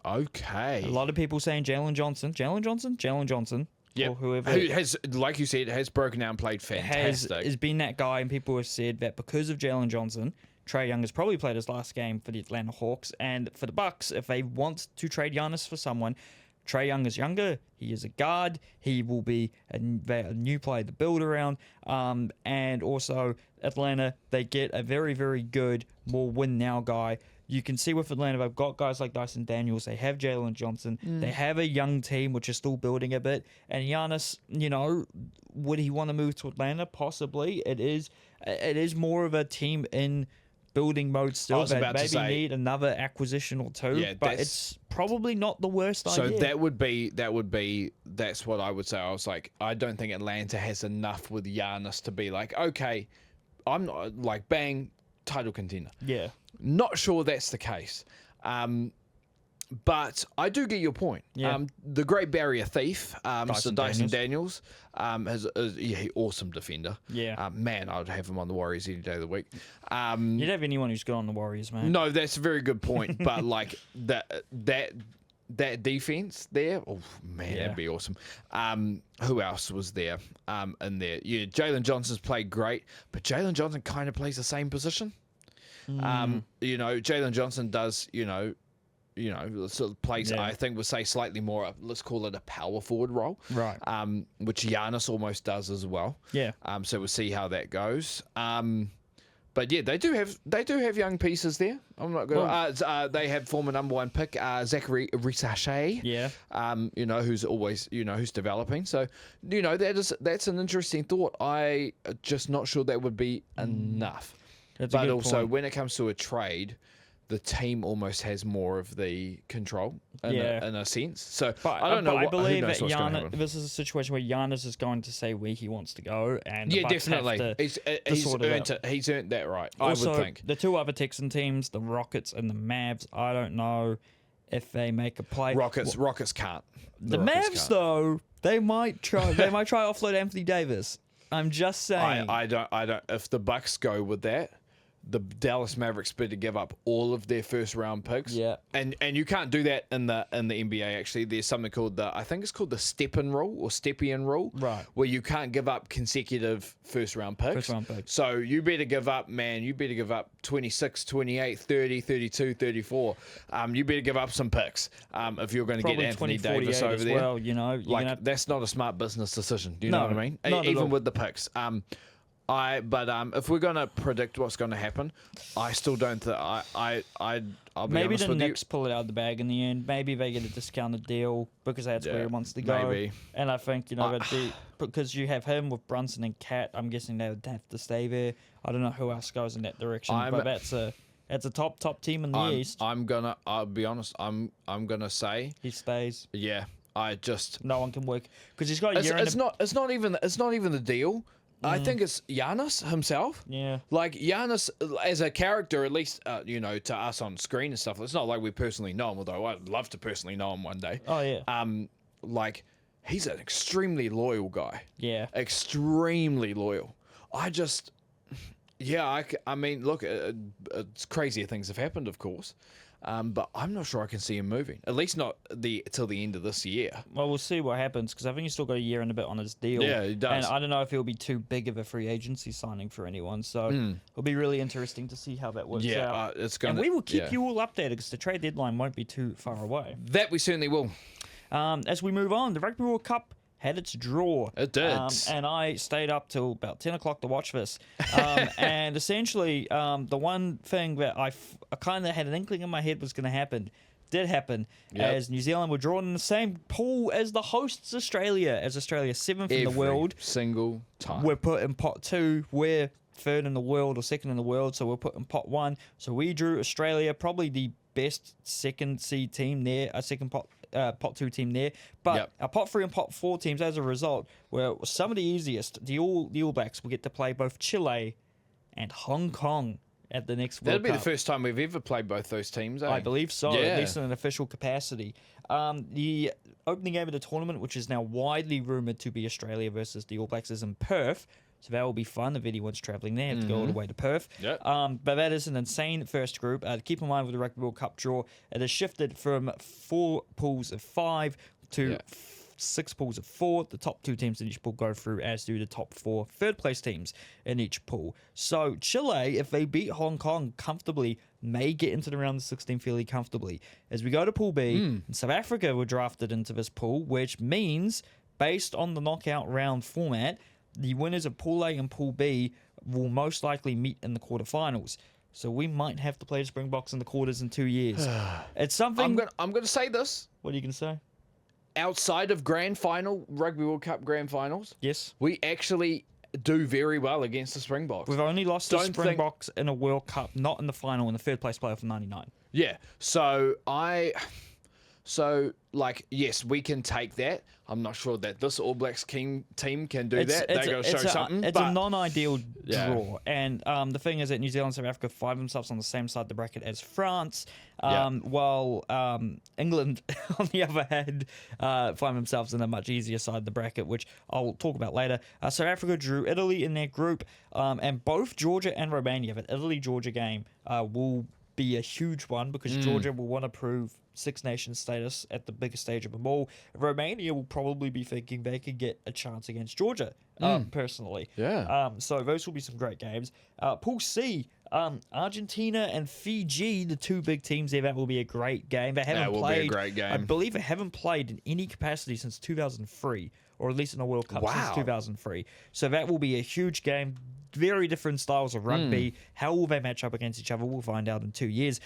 Okay.
A lot of people saying Jalen Johnson,
Yeah.
or whoever
Who has, like you said, has broken out and played fantastic.
has been that guy, and people have said that because of Jalen Johnson, Trae Young has probably played his last game for the Atlanta Hawks, and for the Bucks, if they want to trade Giannis for someone, Trae Young is younger. He is a guard. He will be a new player to build around. And also, Atlanta, they get a very, very good, more win-now guy. You can see with Atlanta, they've got guys like Dyson Daniels. They have Jalen Johnson. They have a young team, which is still building a bit. And Giannis, would he want to move to Atlanta? Possibly. It is more of a team in building mode still.
I was about to
maybe
say-
need another acquisition or two,
Yeah,
but it's probably not the worst idea.
So that's what I would say. I was like, I don't think Atlanta has enough with Giannis to be like, okay, I'm not like bang, title contender.
Yeah.
Not sure that's the case. But I do get your point.
Yeah.
The Great Barrier Thief, Mr. Dyson
Daniels.
Daniels, awesome defender.
Yeah.
Man, I'd have him on the Warriors any day of the week.
You'd have anyone who's good on the Warriors, mate.
No, that's a very good point. But like that defense there, oh man,
Yeah.
that'd be awesome. Who else was there? In there, yeah, Jalen Johnson's played great, but Jalen Johnson kind of plays the same position. Jalen Johnson does, sort of plays,
Yeah.
I think we'll say slightly more, let's call it a power forward role.
Right.
Which Giannis almost does as well.
Yeah.
So we'll see how that goes. But yeah, they do have young pieces there. I'm not going. They have former number 1 pick Zachary Risache.
Yeah.
Who's always who's developing. So that's an interesting thought. I just not sure that would be enough.
That's a
But
good
also
point.
when it comes to a trade, the team almost has more of the control in a sense. So
But
I don't know.
I
who
believe
knows
that
what's gonna
Giannis,
happen.
this is a situation where Giannis is going to say where he wants to go, and the
Yeah,
Bucks have
definitely.
to
He's
sort it
earned
out.
it. He's earned that right.
Also,
I would think.
the two other Texan teams, the Rockets and the Mavs, I don't know if they make a play.
Rockets can't.
The
Rockets
Mavs,
can't.
though, they might try. They might try to offload Anthony Davis. I'm just saying.
I don't. If the Bucks go with that, the Dallas Mavericks better give up all of their first round picks.
Yeah.
And you can't do that in the NBA actually. There's something called I think it's called the Stepien rule or Stepien rule.
Right.
Where you can't give up consecutive first round picks.
First round picks.
So you better give up, 26, 28, 30, 32, 34. You better give up some picks if you're going to get
Probably
Anthony
20,
Davis
48
over
as
there.
well, you're
Like
gonna,
that's not a smart business decision. Do you know
No,
what I mean?
not at all.
Even with the picks. If we're gonna predict what's gonna happen, I still don't. I'll be
maybe
honest
the
with
Knicks pull it out of the bag in the end. Maybe they get a discounted deal because that's where
Yeah,
he wants to go.
maybe.
And I think because you have him with Brunson and Cat, I'm guessing they would have to stay there. I don't know who else goes in that direction, but that's a top team in the East.
I'll be honest. I'm gonna say,
He stays.
yeah. I just.
No one can work because he's got a year.
It's not even the deal. I think it's Giannis himself.
Yeah.
Like Giannis as a character, at least to us on screen and stuff. It's not like we personally know him, although I'd love to personally know him one day.
Oh yeah.
Like he's an extremely loyal guy.
Yeah.
Extremely loyal. I mean, look, it's crazier things have happened, of course. But I'm not sure I can see him moving. At least not till the end of this year.
Well, we'll see what happens because I think he's still got a year and a bit on his deal.
Yeah, he does.
And I don't know if he'll be too big of a free agency signing for anyone. So it'll be really interesting to see how that works out.
It's gonna.
And we will keep you all updated because the trade deadline won't be too far away.
That we certainly will.
As we move on, the Rugby World Cup had its draw.
It did.
And I stayed up till about 10 o'clock to watch this. And essentially, the one thing that I kind of had an inkling in my head was going to happen did happen, as New Zealand were drawn in the same pool as the hosts Australia, as Australia 7th in the world.
Single time.
We're put in pot 2. We're 3rd in the world or 2nd in the world, so we're put in pot 1. So we drew Australia, probably the best second seed team there, a second pot 2 team there. But our pot 3 and pot 4 teams, as a result, were some of the easiest. The All Blacks will get to play both Chile and Hong Kong at the next World
That'll be
Cup.
the first time we've ever played both those teams, eh?
I believe so,
Yeah.
at least in an official capacity. The opening game of the tournament, which is now widely rumoured to be Australia versus the All Blacks, is in Perth. So that will be fun if anyone's travelling there. Have to go all the way to Perth.
Yep.
But that is an insane first group. Keep in mind with the Rugby World Cup draw, it has shifted from 4 pools of 5 to 6 pools of 4. The top 2 teams in each pool go through, as do the top 4 third-place teams in each pool. So Chile, if they beat Hong Kong comfortably, may get into the round of 16 fairly comfortably. As we go to Pool B, South Africa were drafted into this pool, which means, based on the knockout round format, the winners of Pool A and Pool B will most likely meet in the quarterfinals. So we might have to play the Springboks in the quarters in 2 years. It's something.
I'm gonna say this.
What are you going to say?
Outside of Rugby World Cup grand finals,
Yes.
we actually do very well against the Springboks.
We've only lost to
Don't think-
Springboks in a World Cup, not in the final, in the third place playoff of '99.
Yeah. So So, like, yes, we can take that. I'm not sure that this All Blacks team can do that. They got to show something.
It's
but
a non-ideal
Yeah.
draw, and the thing is that New Zealand and South Africa find themselves on the same side of the bracket as France, while England, on the other hand, find themselves in a much easier side of the bracket, which I'll talk about later. South Africa drew Italy in their group, and both Georgia and Romania. That Italy-Georgia game will be a huge one because Georgia will want to prove Six Nations status at the biggest stage of them all. Romania will probably be thinking they could get a chance against Georgia, personally.
Yeah.
So those will be some great games. Pool C, Argentina and Fiji, the two big teams there. That will be a great game. They haven't
That will
played.
be a great game.
I believe they haven't played in any capacity since 2003, or at least in a World Cup since 2003. So that will be a huge game. Very different styles of rugby. How will they match up against each other? We'll find out in 2 years.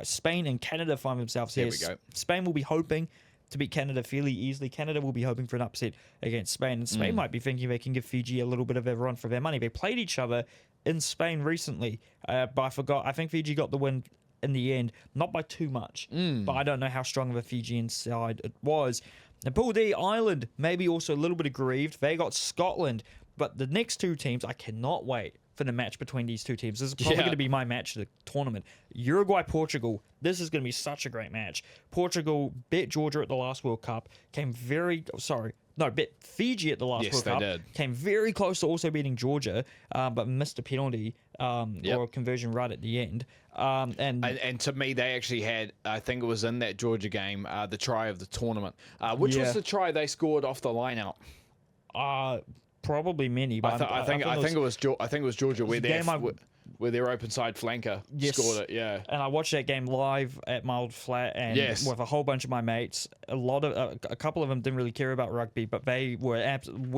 Spain and Canada find themselves here.
There we go.
Spain will be hoping to beat Canada fairly easily. Canada will be hoping for an upset against Spain. And Spain might be thinking they can give Fiji a little bit of a run for their money. They played each other in Spain recently, but I forgot. I think Fiji got the win in the end, not by too much, but I don't know how strong of a Fijian side it was. And Pool D, Ireland, maybe also a little bit aggrieved. They got Scotland. But the next two teams, I cannot wait for the match between these two teams. This is probably going to be my match of the tournament. Uruguay-Portugal. This is going to be such a great match. Portugal beat Georgia at the last World Cup. Bet Fiji at the last World Cup.
Did.
Came very close to also beating Georgia, but missed a penalty or a conversion right at the end.
And to me, they actually had, I think it was in that Georgia game, the try of the tournament. Which was the try they scored off the line out?
Probably many, but
I think it was Georgia where their open side flanker scored it. Yeah,
and I watched that game live at my old flat, and with a whole bunch of my mates. A couple of them didn't really care about rugby, but we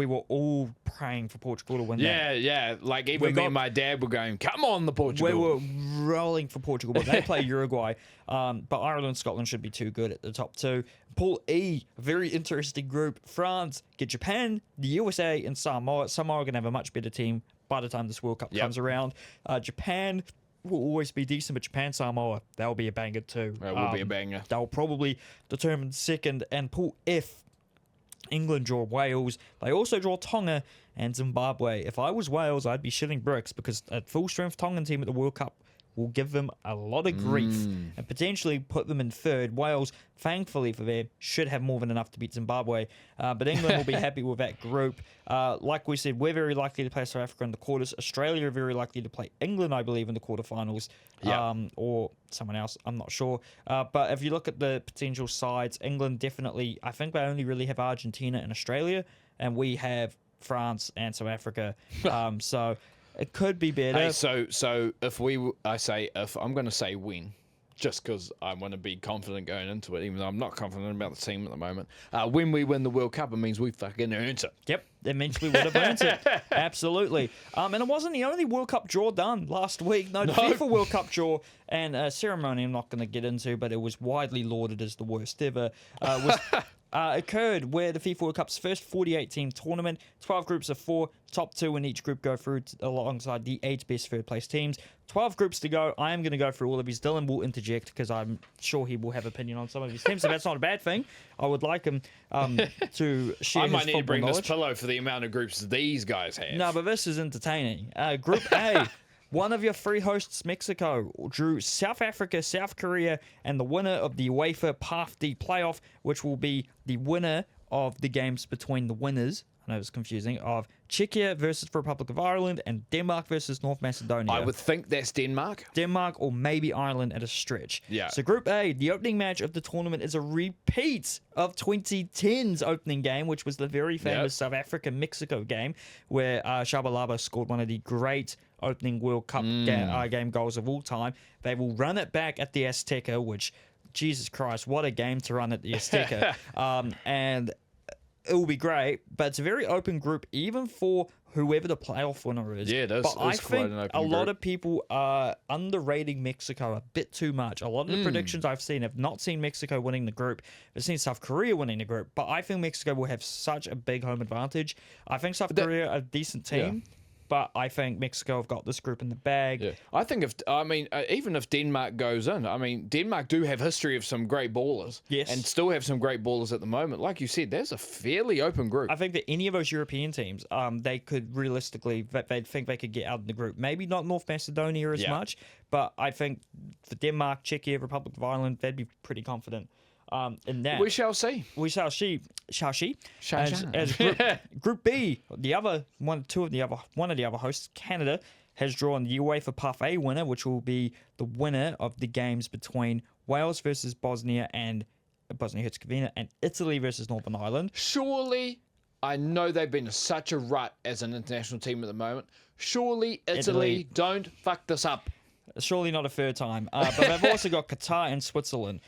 were all praying for Portugal to win.
Yeah. Like even me and my dad were going, "Come on, the Portugal."
We were rolling for Portugal, but they play Uruguay. But Ireland and Scotland should be too good at the top two. Pool E, a very interesting group. France get Japan, the USA, and Samoa. Samoa are going to have a much better team by the time this World Cup comes around. Japan will always be decent, but Japan, Samoa, that'll be a banger too.
That will be a banger.
They'll probably determine second. And Pool F, England draw Wales. They also draw Tonga and Zimbabwe. If I was Wales, I'd be shitting bricks because a full-strength Tongan team at the World Cup will give them a lot of grief and potentially put them in third. Wales, thankfully for them, should have more than enough to beat Zimbabwe. But England will be happy with that group. Like we said, we're very likely to play South Africa in the quarters. Australia are very likely to play England, I believe, in the quarterfinals. Or someone else, I'm not sure. But if you look at the potential sides, England definitely, I think they only really have Argentina and Australia, and we have France and South Africa. So it could be better.
Hey, so if I'm going to say win, just because I want to be confident going into it, even though I'm not confident about the team at the moment. When we win the World Cup, it means we fucking earned it.
Yep, it means we would have earned it. Absolutely. And it wasn't the only World Cup draw done last week. No, the FIFA World Cup draw and a ceremony I'm not going to get into, but it was widely lauded as the worst ever. Occurred where the FIFA World Cup's first 48-team tournament, 12 groups of 4, top 2 in each group go through alongside the 8 best third-place teams. 12 groups to go. I am going to go through all of these. Dylan will interject because I'm sure he will have opinion on some of his teams, so that's not a bad thing. I would like him to share
I
his
might need to bring
knowledge.
this pillow for the amount of groups these guys have.
No, but this is entertaining. Group A. One of your three hosts, Mexico, drew South Africa, South Korea, and the winner of the UEFA Path D playoff, which will be the winner of the games between the winners, I know it's confusing, of Czechia versus the Republic of Ireland and Denmark versus North Macedonia.
I would think that's Denmark.
Denmark or maybe Ireland at a stretch.
Yeah.
So Group A, the opening match of the tournament is a repeat of 2010's opening game, which was the very famous South Africa-Mexico game, where Shabalala scored one of the great opening World Cup game goals of all time. They will run it back at the Azteca, which, Jesus Christ, what a game to run at the Azteca. And it will be great, but it's a very open group, even for whoever the playoff winner is.
Yeah, it is.
But I think a lot
group.
of people are underrating Mexico a bit too much. A lot of the predictions I've seen have not seen Mexico winning the group. I've seen South Korea winning the group, but I think Mexico will have such a big home advantage. I think South Korea are a decent team. but I think Mexico have got this group in the bag.
Yeah. I think even if Denmark goes in, Denmark do have history of some great ballers.
Yes.
And still have some great ballers at the moment. Like you said, there's a fairly open group.
I think that any of those European teams, they could realistically, they'd think they could get out of the group. Maybe not North Macedonia as much, but I think for Denmark, Czechia, Republic of Ireland, they'd be pretty confident in that.
We shall see.
We shall see. As
Shall.
Group B, one of the other hosts, Canada, has drawn the UEFA Path A winner, which will be the winner of the games between Wales versus Bosnia-Herzegovina and Italy versus Northern Ireland.
Surely, I know they've been in such a rut as an international team at the moment. Surely, Italy. Don't fuck this up.
Surely not a third time. But they've also got Qatar and Switzerland.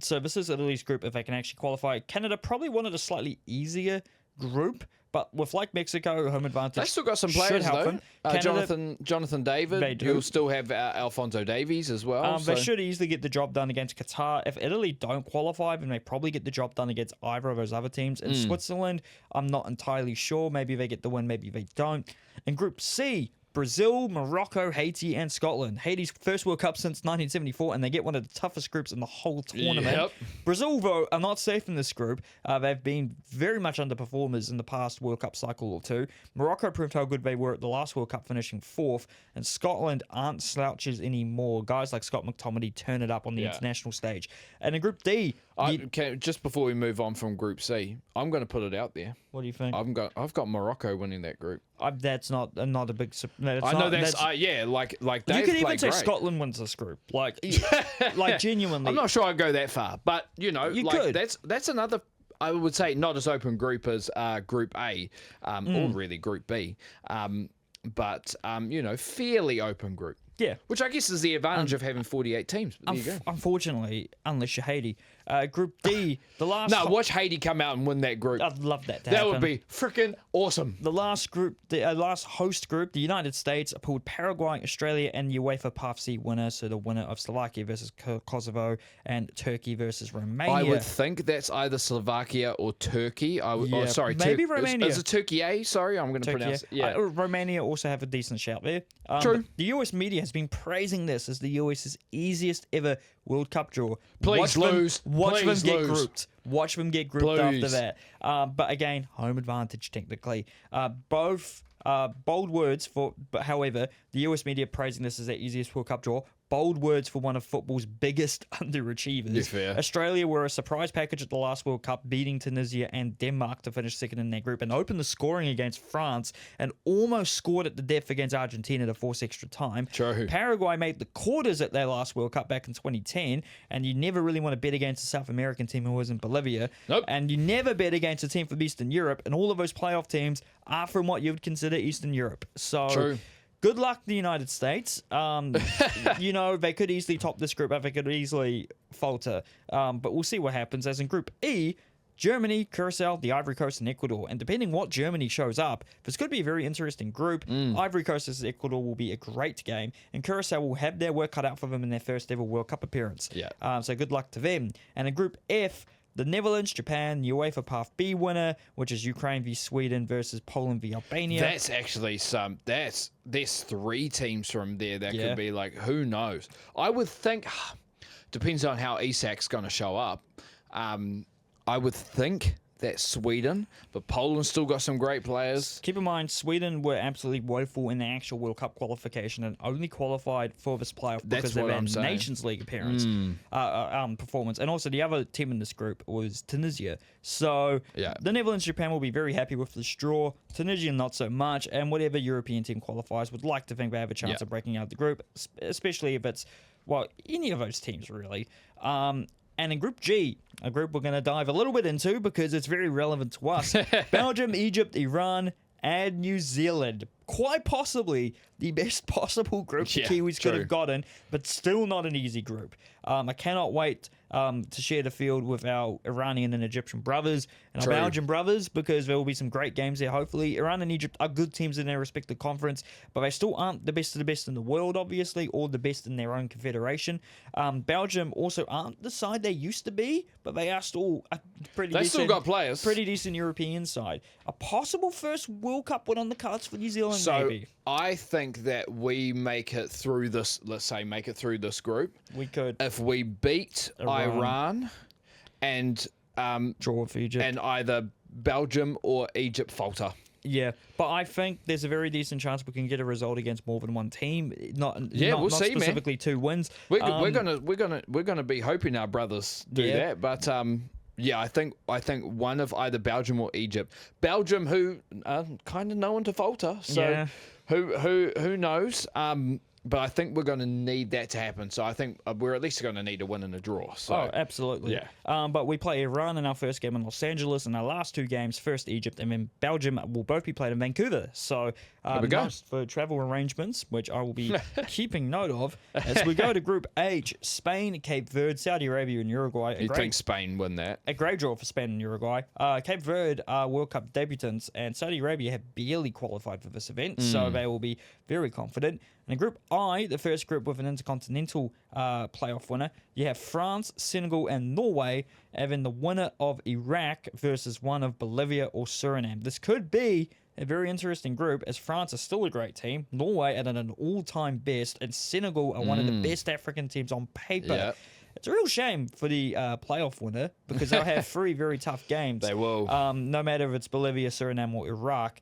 So this is Italy's group if they can actually qualify. Canada probably wanted a slightly easier group, but with like Mexico, home advantage.
They still got some players though. Jonathan David. You'll still have Alphonso Davies as well.
They should easily get the job done against Qatar. If Italy don't qualify, then they probably get the job done against either of those other teams. In Switzerland, I'm not entirely sure. Maybe they get the win, maybe they don't. In Group C, Brazil, Morocco, Haiti, and Scotland. Haiti's first World Cup since 1974, and they get one of the toughest groups in the whole tournament.
Yep.
Brazil, though, are not safe in this group. They've been very much underperformers in the past World Cup cycle or two. Morocco proved how good they were at the last World Cup, finishing 4th, and Scotland aren't slouches anymore. Guys like Scott McTominay turn it up on the international stage. And in Group D...
just before we move on from Group C, I'm going to put it out there.
What do you think?
I've got Morocco winning that group.
That's not a big...
I know that's like
you could even say
great.
Scotland wins this group, like genuinely.
I'm not sure I'd go that far, but you
could.
That's another. I would say not as open group as Group A, or really Group B, but fairly open group.
Yeah,
which I guess is the advantage of having 48 teams. But there you go.
Unfortunately, unless you're Haiti. Group D, the last...
No, watch Haiti come out and win that group.
I'd love that to
That
happen.
would be freaking awesome.
The last group, the last host group, the United States, pulled Paraguay, Australia, and UEFA Path C winner, so the winner of Slovakia versus Kosovo and Turkey versus Romania.
I would think that's either Slovakia or Turkey.
Maybe Romania.
Is it Turkey A? Sorry, I'm going to pronounce it. Yeah.
Romania also have a decent shout there.
True.
The US media has been praising this as the US's easiest ever World Cup draw.
Please lose.
Watch them get
lose.
grouped. Watch them get grouped after that. But again, home advantage technically. Both bold words for, but however, the US media praising this as their easiest World Cup draw. Bold words for one of football's biggest underachievers.
Yeah, fair.
Australia were a surprise package at the last World Cup, beating Tunisia and Denmark to finish second in their group and open the scoring against France and almost scored at the death against Argentina to force extra time.
True.
Paraguay made the quarters at their last World Cup back in 2010, and you never really want to bet against a South American team who was in Bolivia.
Nope.
And you never bet against a team from Eastern Europe, and all of those playoff teams are from what you would consider Eastern Europe. So...
True.
Good luck, the United States. They could easily top this group, they could easily falter. But we'll see what happens. As in Group E, Germany, Curacao, the Ivory Coast, and Ecuador. And depending what Germany shows up, this could be a very interesting group. Ivory Coast versus Ecuador will be a great game, and Curacao will have their work cut out for them in their first ever World Cup appearance.
Yeah.
So good luck to them. And in Group F, the Netherlands, Japan, UEFA Path B winner, which is Ukraine v Sweden versus Poland v Albania.
That's actually there's 3 teams from there that could be like, who knows? I would think, depends on how Isak's going to show up. I would think that Sweden, but Poland's still got some great players.
Keep in mind, Sweden were absolutely woeful in the actual World Cup qualification and only qualified for this playoff because of their Nations League appearance, performance. And also the other team in this group was Tunisia. So the Netherlands, Japan will be very happy with this draw. Tunisia not so much. And whatever European team qualifies would like to think they have a chance of breaking out the group, especially if it's, any of those teams really. And in Group G, a group we're going to dive a little bit into because it's very relevant to us. Belgium, Egypt, Iran, and New Zealand. Quite possibly the best possible group the Kiwis could have gotten, but still not an easy group. I cannot wait to share the field with our Iranian and Egyptian brothers and our Belgian brothers, because there will be some great games there. Hopefully, Iran and Egypt are good teams in their respective conference, but they still aren't the best of the best in the world, obviously, or the best in their own confederation. Belgium also aren't the side they used to be, but they are still a pretty decent.
They still got players.
Pretty decent European side. A possible first World Cup win on the cards for New Zealand, maybe.
I think that we make it through this. Let's say make it through this group.
We could
if we beat Iran and
draw for Egypt,
and either Belgium or Egypt falter.
Yeah, but I think there's a very decent chance we can get a result against more than one team. Not
we'll see,
specifically 2 wins.
We're gonna be hoping our brothers do that, but I think one of either Belgium or Egypt. Belgium, who are kind of known to falter, so who knows? But I think we're going to need that to happen. So I think we're at least going to need a win and a draw. So.
Absolutely.
Yeah.
But we play Iran in our first game in Los Angeles, and our last 2 games, first Egypt and then Belgium, will both be played in Vancouver. So nice for travel arrangements, which I will be keeping note of as we go to Group H: Spain, Cape Verde, Saudi Arabia, and Uruguay.
You think Spain win that?
A great draw for Spain and Uruguay. Cape Verde are World Cup debutants, and Saudi Arabia have barely qualified for this event, so they will be very confident. And in Group I, the first group with an intercontinental playoff winner, you have France, Senegal, and Norway, having the winner of Iraq versus one of Bolivia or Suriname. This could be a very interesting group, as France is still a great team, Norway at an all-time best, and Senegal are one of the best African teams on paper.
Yep.
It's a real shame for the playoff winner, because they'll have 3 very tough games.
They will.
No matter if it's Bolivia, Suriname, or Iraq.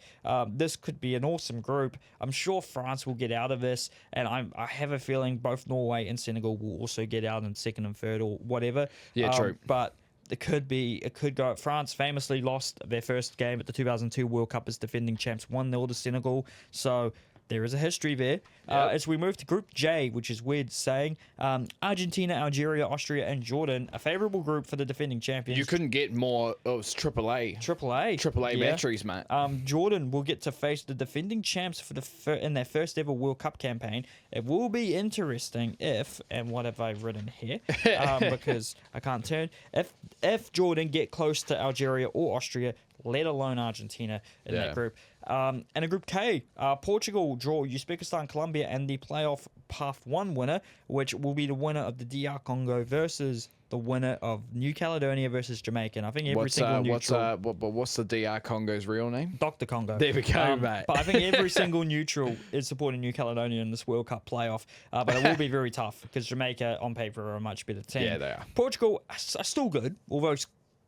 This could be an awesome group. I'm sure France will get out of this, and I have a feeling both Norway and Senegal will also get out in second and third or whatever.
Yeah, true.
But it could go. France famously lost their first game at the 2002 World Cup as defending champs 1-0 to Senegal. So there is a history there. As we move to Group J, which is weird saying, Argentina, Algeria, Austria, and Jordan, a favourable group for the defending champions.
You couldn't get more. Oh, it's AAA. AAA batteries, mate.
Jordan will get to face the defending champs for in their first ever World Cup campaign. It will be interesting if, and what have I written here? Because I can't turn. If Jordan get close to Algeria or Austria, let alone Argentina in that group. And in Group K, Portugal draw Uzbekistan, Colombia, and the playoff Path 1 winner, which will be the winner of the DR Congo versus the winner of New Caledonia versus Jamaica. And I think every single neutral...
What's the DR Congo's real name?
Dr. Congo.
There we go, mate.
But I think every single neutral is supporting New Caledonia in this World Cup playoff. But it will be very tough, because Jamaica, on paper, are a much better team.
Yeah, they are.
Portugal are still good, although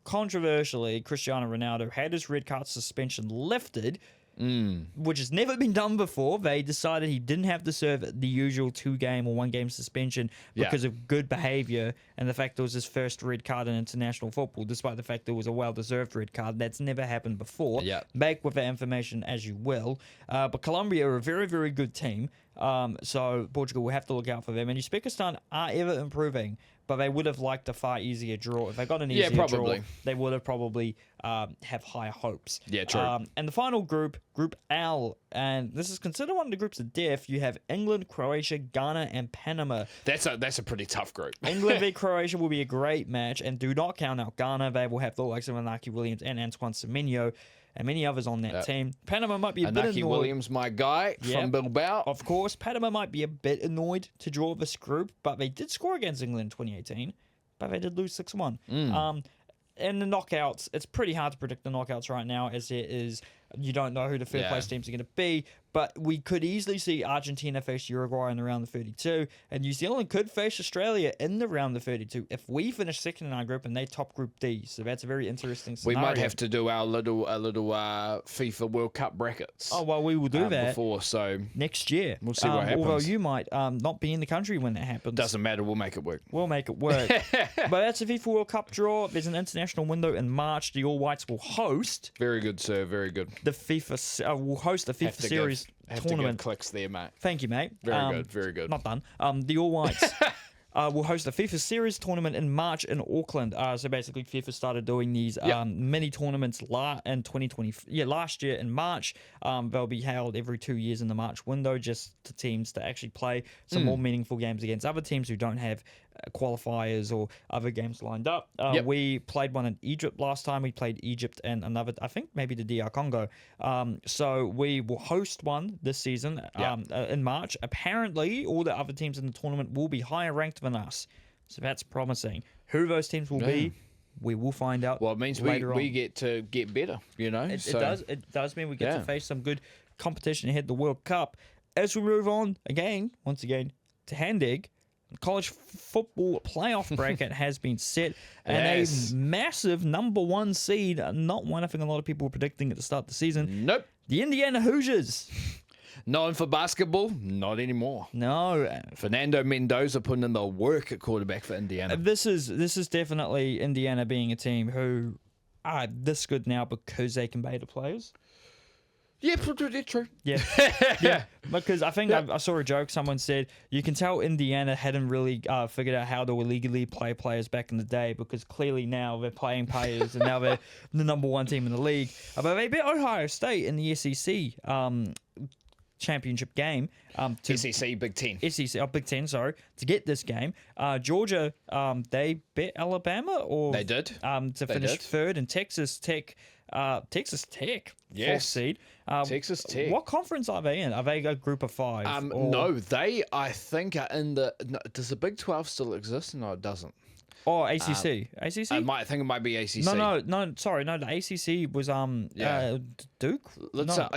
controversially, Cristiano Ronaldo had his red card suspension lifted, which has never been done before. They decided he didn't have to serve the usual 2-game or 1-game suspension because of good behaviour and the fact it was his first red card in international football, despite the fact it was a well-deserved red card. That's never happened before. Make with that information as you will. But Colombia are a very, very good team. So Portugal will have to look out for them. And Uzbekistan are ever improving, but they would have liked a far easier draw. If they got an easier draw, they would have probably have higher hopes.
Yeah, true.
And the final group, Group L, and this is considered one of the groups of death. You have England, Croatia, Ghana, and Panama.
That's a pretty tough group.
England v Croatia will be a great match, and do not count out Ghana. They will have the likes of Inaki Williams and Antoine Semenyo, and many others on that team. Panama might be a bit annoyed.
Inaki Williams, my guy from Bilbao.
Of course, Panama might be a bit annoyed to draw this group, but they did score against England in 2018, but they did lose 6-1. And the knockouts, it's pretty hard to predict the knockouts right now, as it is, you don't know who the third place teams are going to be. But we could easily see Argentina face Uruguay in the round of 32, and New Zealand could face Australia in the round of 32 if we finish second in our group and they top Group D. So that's a very interesting scenario.
We might have to do our little FIFA World Cup brackets.
Oh, well, we will do that
so
next year.
We'll see what happens.
Although you might not be in the country when that happens.
Doesn't matter. We'll make it work.
We'll make it work. But that's a FIFA World Cup draw. There's an international window in March. The All Whites will host.
Very good, sir. Very good.
The FIFA will host the FIFA series tournament.
Clicks there, mate.
Thank you, mate.
Very good. Very good.
Not done. The All Whites will host the FIFA Series tournament in March in Auckland. So basically, FIFA started doing these mini tournaments in 2020. Yeah, last year in March. They'll be held every 2 years in the March window, just to teams to actually play some more meaningful games against other teams who don't have qualifiers or other games lined up. We played one in Egypt last time. We played Egypt and another, I think maybe the DR Congo. So we will host one this season in March. Apparently, all the other teams in the tournament will be higher ranked than us. So that's promising. Who those teams will be, we will find out.
Well, it means we get to get better, you know.
It does mean we get to face some good competition ahead of the World Cup. As we move on, once again, to Hand Egg, the college football playoff bracket has been set, and a massive number 1 seed, not one I think a lot of people were predicting at the start of the season.
Nope.
The Indiana Hoosiers.
Known for basketball, not anymore.
No.
Fernando Mendoza putting in the work at quarterback for Indiana.
This is definitely Indiana being a team who are this good now because they can pay the players.
Yeah, true.
Yeah. Because I think I saw a joke. Someone said you can tell Indiana hadn't really figured out how to illegally play players back in the day, because clearly now they're playing players and now they're the number 1 team in the league. But they beat Ohio State in the SEC championship game.
SEC Big Ten.
Big Ten, sorry, to get this game. Georgia, they beat Alabama, or
they did
to finish third, and Texas Tech. Texas Tech, fourth seed.
Texas Tech.
What conference are they in? Are they a group of 5?
No, they, I think, are in the... No, does the Big 12 still exist? No, it doesn't.
Oh, ACC. ACC?
I think it might be ACC.
No, sorry. No, the ACC was Duke?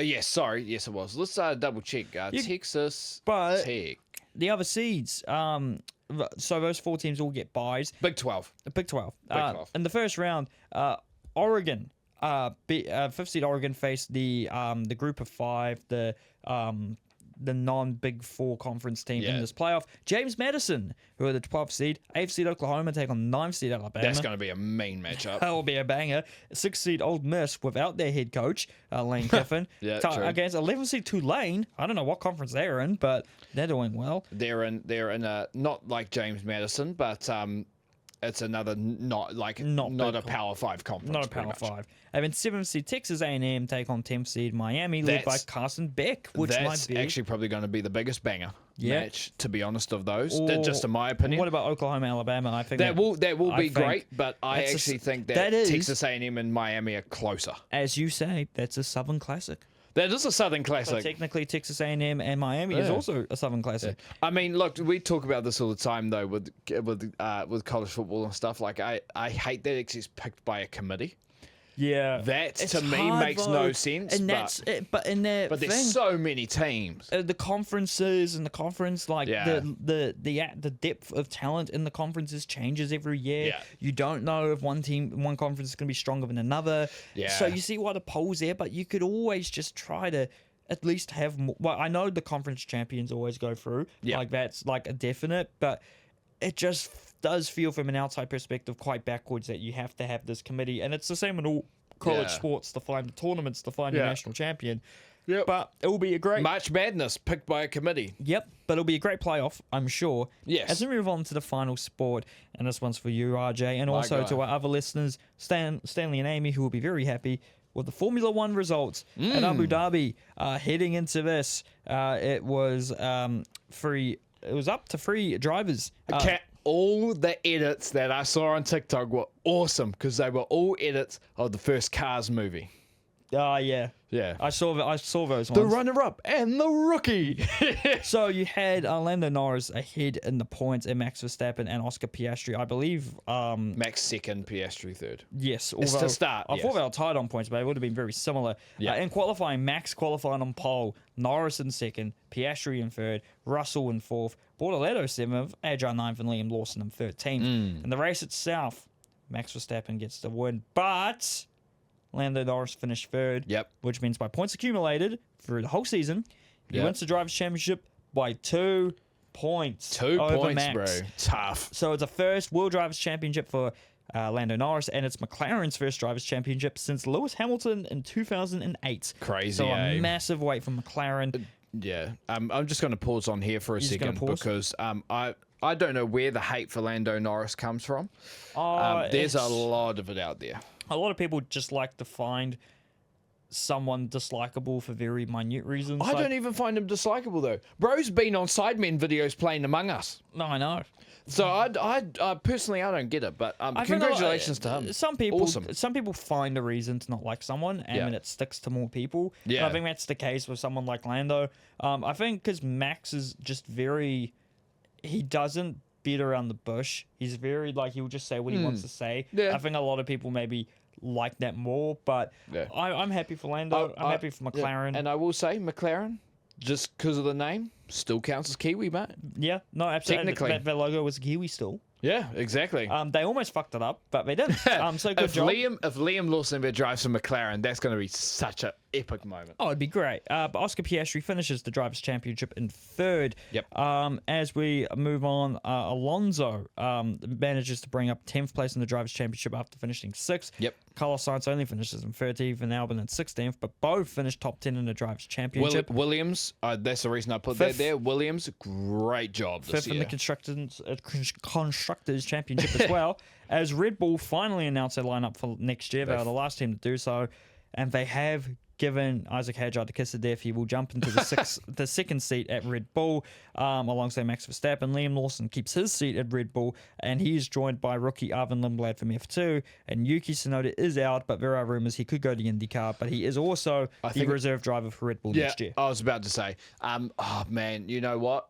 Yes, sorry. Yes, it was. Let's double check. Texas Tech.
The other seeds... so those 4 teams all get byes.
Big 12.
Big 12. In the first round, Oregon... 5th seed Oregon faced the group of 5, the non-Big 4 conference team in this playoff. James Madison, who are the 12th seed. 8th seed Oklahoma take on 9th seed Alabama.
That's going to be a mean matchup.
That will be a banger. 6th seed Ole Miss without their head coach, Lane Kiffin. Against 11th seed Tulane. I don't know what conference they're in, but they're doing well.
They're in a, not like James Madison, but it's another not a Power 5 conference.
Not a Power 5. And then 7th seed Texas A&M take on 10th seed Miami, led by Carson Beck, which might be
actually probably going to be the biggest banger match, to be honest, of those. Just in my opinion.
What about Oklahoma, Alabama? I think
that will be great, but I actually think that Texas A&M and Miami are closer.
As you say, that's a Southern Classic.
That is a Southern Classic.
So technically, Texas A&M and Miami is also a Southern Classic.
Yeah. I mean, look, we talk about this all the time, though, with college football and stuff. Like, I hate that it's picked by a committee.
Yeah,
that to me makes no sense.
And but
there's so many teams.
The conferences and the conference, like the depth of talent in the conferences changes every year.
Yeah.
You don't know if one conference is going to be stronger than another.
Yeah.
So you see why the polls there, but you could always just try to at least have more. Well, I know the conference champions always go through.
Yeah.
Like that's like a definite, but it just does feel from an outside perspective quite backwards that you have to have this committee, and it's the same in all college sports to find the tournaments to find your national champion.
Yep.
But it will be a great
March Madness picked by a committee.
Yep, but it'll be a great playoff, I'm sure.
Yes.
As we move on to the final sport, and this one's for you, RJ, and also to our other listeners, Stanley and Amy, who will be very happy with the Formula One results at Abu Dhabi. Heading into this, it was free. It was up to 3 drivers.
All the edits that I saw on TikTok were awesome because they were all edits of the first Cars movie.
Yeah. I saw those ones.
The runner-up and the rookie.
So you had Lando Norris ahead in the points, and Max Verstappen and Oscar Piastri, I believe.
Max second, Piastri third.
Yes,
it's to start.
I thought they were tied on points, but it would have been very similar.
Yeah.
In qualifying, Max qualifying on pole, Norris in second, Piastri in third, Russell in fourth, Bortoletto seventh, Adrian ninth, and Liam Lawson in 13th. In the race itself, Max Verstappen gets the win, but Lando Norris finished third.
Yep.
Which means by points accumulated through the whole season, he wins the Drivers' Championship by 2 points.
2 points,
Max.
bro. Tough.
So it's a first World Drivers' Championship for Lando Norris, and it's McLaren's first Drivers' Championship since Lewis Hamilton in 2008.
Crazy,
So a massive weight for McLaren.
Yeah. I'm just going to pause on here for a second because I I don't know where the hate for Lando Norris comes from. There's a lot of it out there.
A lot of people just like to find someone dislikable for very minute reasons.
I don't even find him dislikable though. Bro's been on Sidemen videos playing Among Us.
No, I know.
So I personally I don't get it, but congratulations to him.
Some people,
Awesome.
some people find a reason to not like someone, and then it sticks to more people.
Yeah.
And I think that's the case with someone like Lando. I think because Max is just very, he doesn't beat around the bush. He's very he'll just say what he wants to say.
Yeah.
I think a lot of people maybe like that more, but I'm happy for Lando. I'm happy for McLaren.
Yeah. And I will say McLaren, just because of the name, still counts as Kiwi, mate.
Yeah, no, absolutely.
Technically.
That logo was Kiwi still.
Yeah, exactly.
They almost fucked it up, but they didn't. So good job.
If Liam Lawson ever drives for McLaren, that's going to be such an epic moment.
Oh, it'd be great. But Oscar Piastri finishes the Drivers' Championship in third.
Yep.
As we move on, Alonso manages to bring up 10th place in the Drivers' Championship after finishing 6th.
Yep.
Carlos Sainz only finishes in 13th and Albon in 16th, but both finished top 10 in the Drivers' Championship.
Williams, that's the reason I put that there. Williams, great job this
Fifth in
year.
the Constructors' Championship as well, as Red Bull finally announced their lineup for next year. They were the last team to do so, and they have given Isaac Hadjar the kiss of death. He will jump into the second seat at Red Bull alongside Max Verstappen. Liam Lawson keeps his seat at Red Bull, and he is joined by rookie Arvin Lindblad from F2. And Yuki Tsunoda is out, but there are rumours he could go to IndyCar, but he is also the reserve driver for Red Bull next year.
I was about to say, oh man, you know what?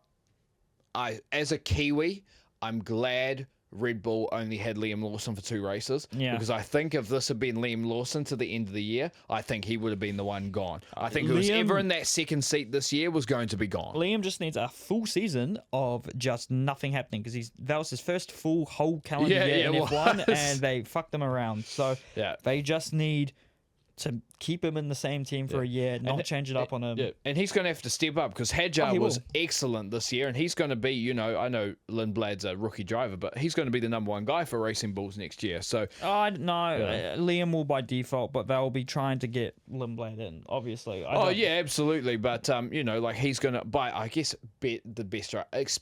As a Kiwi, I'm glad Red Bull only had Liam Lawson for 2 races.
Yeah.
Because I think if this had been Liam Lawson to the end of the year, I think he would have been the one gone. I think whoever's ever in that second seat this year was going to be gone.
Liam just needs a full season of just nothing happening, because that was his first whole calendar year in F1, and they fucked him around. So they just need to keep him in the same team for a year, not change it up on him.
Yeah. And he's going to have to step up, because Hadjar was excellent this year, and he's going to be, I know Lindblad's a rookie driver, but he's going to be the number 1 guy for Racing Bulls next year. So
Liam will by default, but they'll be trying to get Lindblad in, obviously.
Absolutely. But he's going to I guess bet the best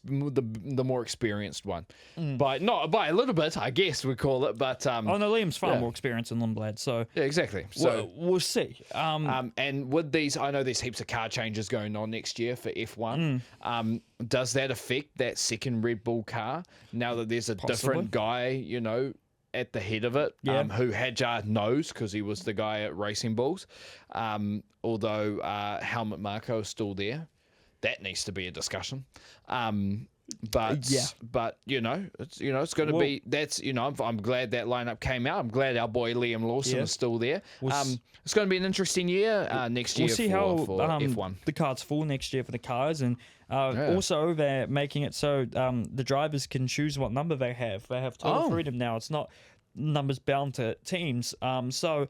the more experienced one. By a little bit, I guess we call it, but
Liam's far more experienced than Lindblad, so
yeah, exactly. So
we'll see.
And with these, I know there's heaps of car changes going on next year for F1. Does that affect that second Red Bull car now that there's a different guy, at the head of it, who Hadjar knows because he was the guy at Racing Bulls? Although Helmut Marko is still there, that needs to be a discussion. But it's going to be. That's I'm glad that lineup came out. I'm glad our boy Liam Lawson is still there. It's going to be an interesting year next year.
We'll see
for
how
F1.
The card's full next year for the cars, and also they're making it so the drivers can choose what number they have. They have total freedom now. It's not numbers bound to teams. So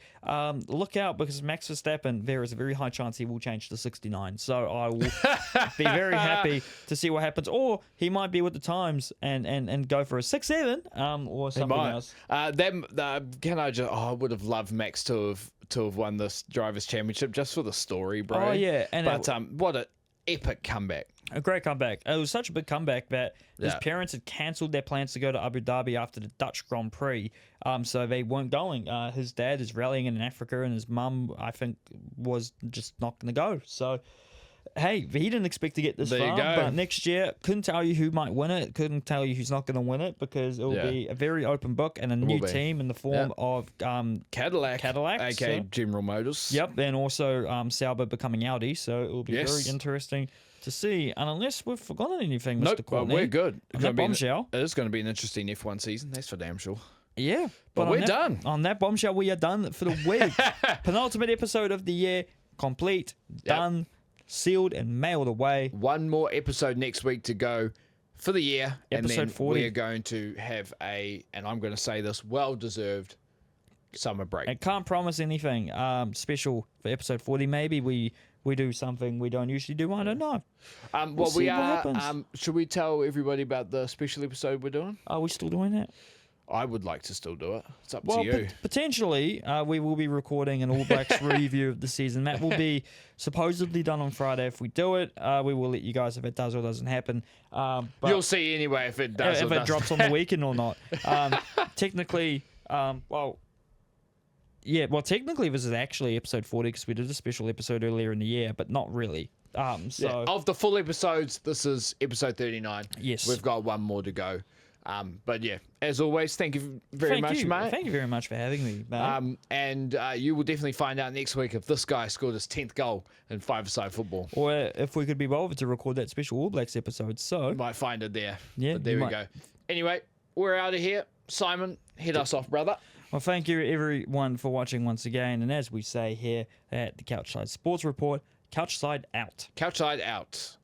look out, because Max Verstappen, there is a very high chance he will change to 69. So I will be very happy to see what happens. Or he might be with the times and go for a 6-7 or something else.
I would have loved Max to have won this Drivers' Championship just for the story, bro.
Oh, yeah.
But what an epic comeback.
A great comeback. It was such a big comeback that his parents had cancelled their plans to go to Abu Dhabi after the Dutch Grand Prix, so they weren't going. His dad is rallying in Africa, and his mum, I think, was just not going to go. So, hey, he didn't expect to get this far, but next year, couldn't tell you who might win it, couldn't tell you who's not going to win it, because it will be a very open book and a new team in the form of
Cadillac, aka
so.
General Motors.
Yep, and also Sauber becoming Audi, so it will be very interesting to see. And unless we've forgotten anything, Mr. Courtney,
we're good.
It
is going to be an interesting F1 season, that's for damn sure.
Yeah,
but we're done.
On that bombshell, we are done for the week. Penultimate episode of the year, complete, done, sealed, and mailed away.
One more episode next week to go for the year.
Episode
and then
40.
We're going to have and I'm going to say this, well-deserved summer break.
I can't promise anything special for episode 40. Maybe we do something we don't usually do. I don't know.
Should we tell everybody about the special episode we're doing?
Are we still doing that?
I would like to still do it. It's up
Well,
to you.
potentially, we will be recording an All Blacks review of the season. That will be supposedly done on Friday. If we do it, we will let you guys if it does or doesn't happen. But
You'll see anyway if it does.
if
or
it
doesn't.
drops on the weekend or not. Technically, technically this is actually episode 40 because we did a special episode earlier in the year, but not really.
Of the full episodes, this is episode 39.
Yes.
We've got one more to go. But yeah, as always, thank you very much, mate.
Thank you very much for having me, mate.
And you will definitely find out next week if this guy scored his 10th goal in five-a-side football.
Or if we could be bothered to record that special All Blacks episode. So
You might find it there.
Yeah,
But there
you
we
might.
go. Anyway, we're out of here. Simon, head us off, brother.
Well, thank you everyone for watching once again. And as we say here at the CouchSide Sports Report, CouchSide out.
CouchSide out.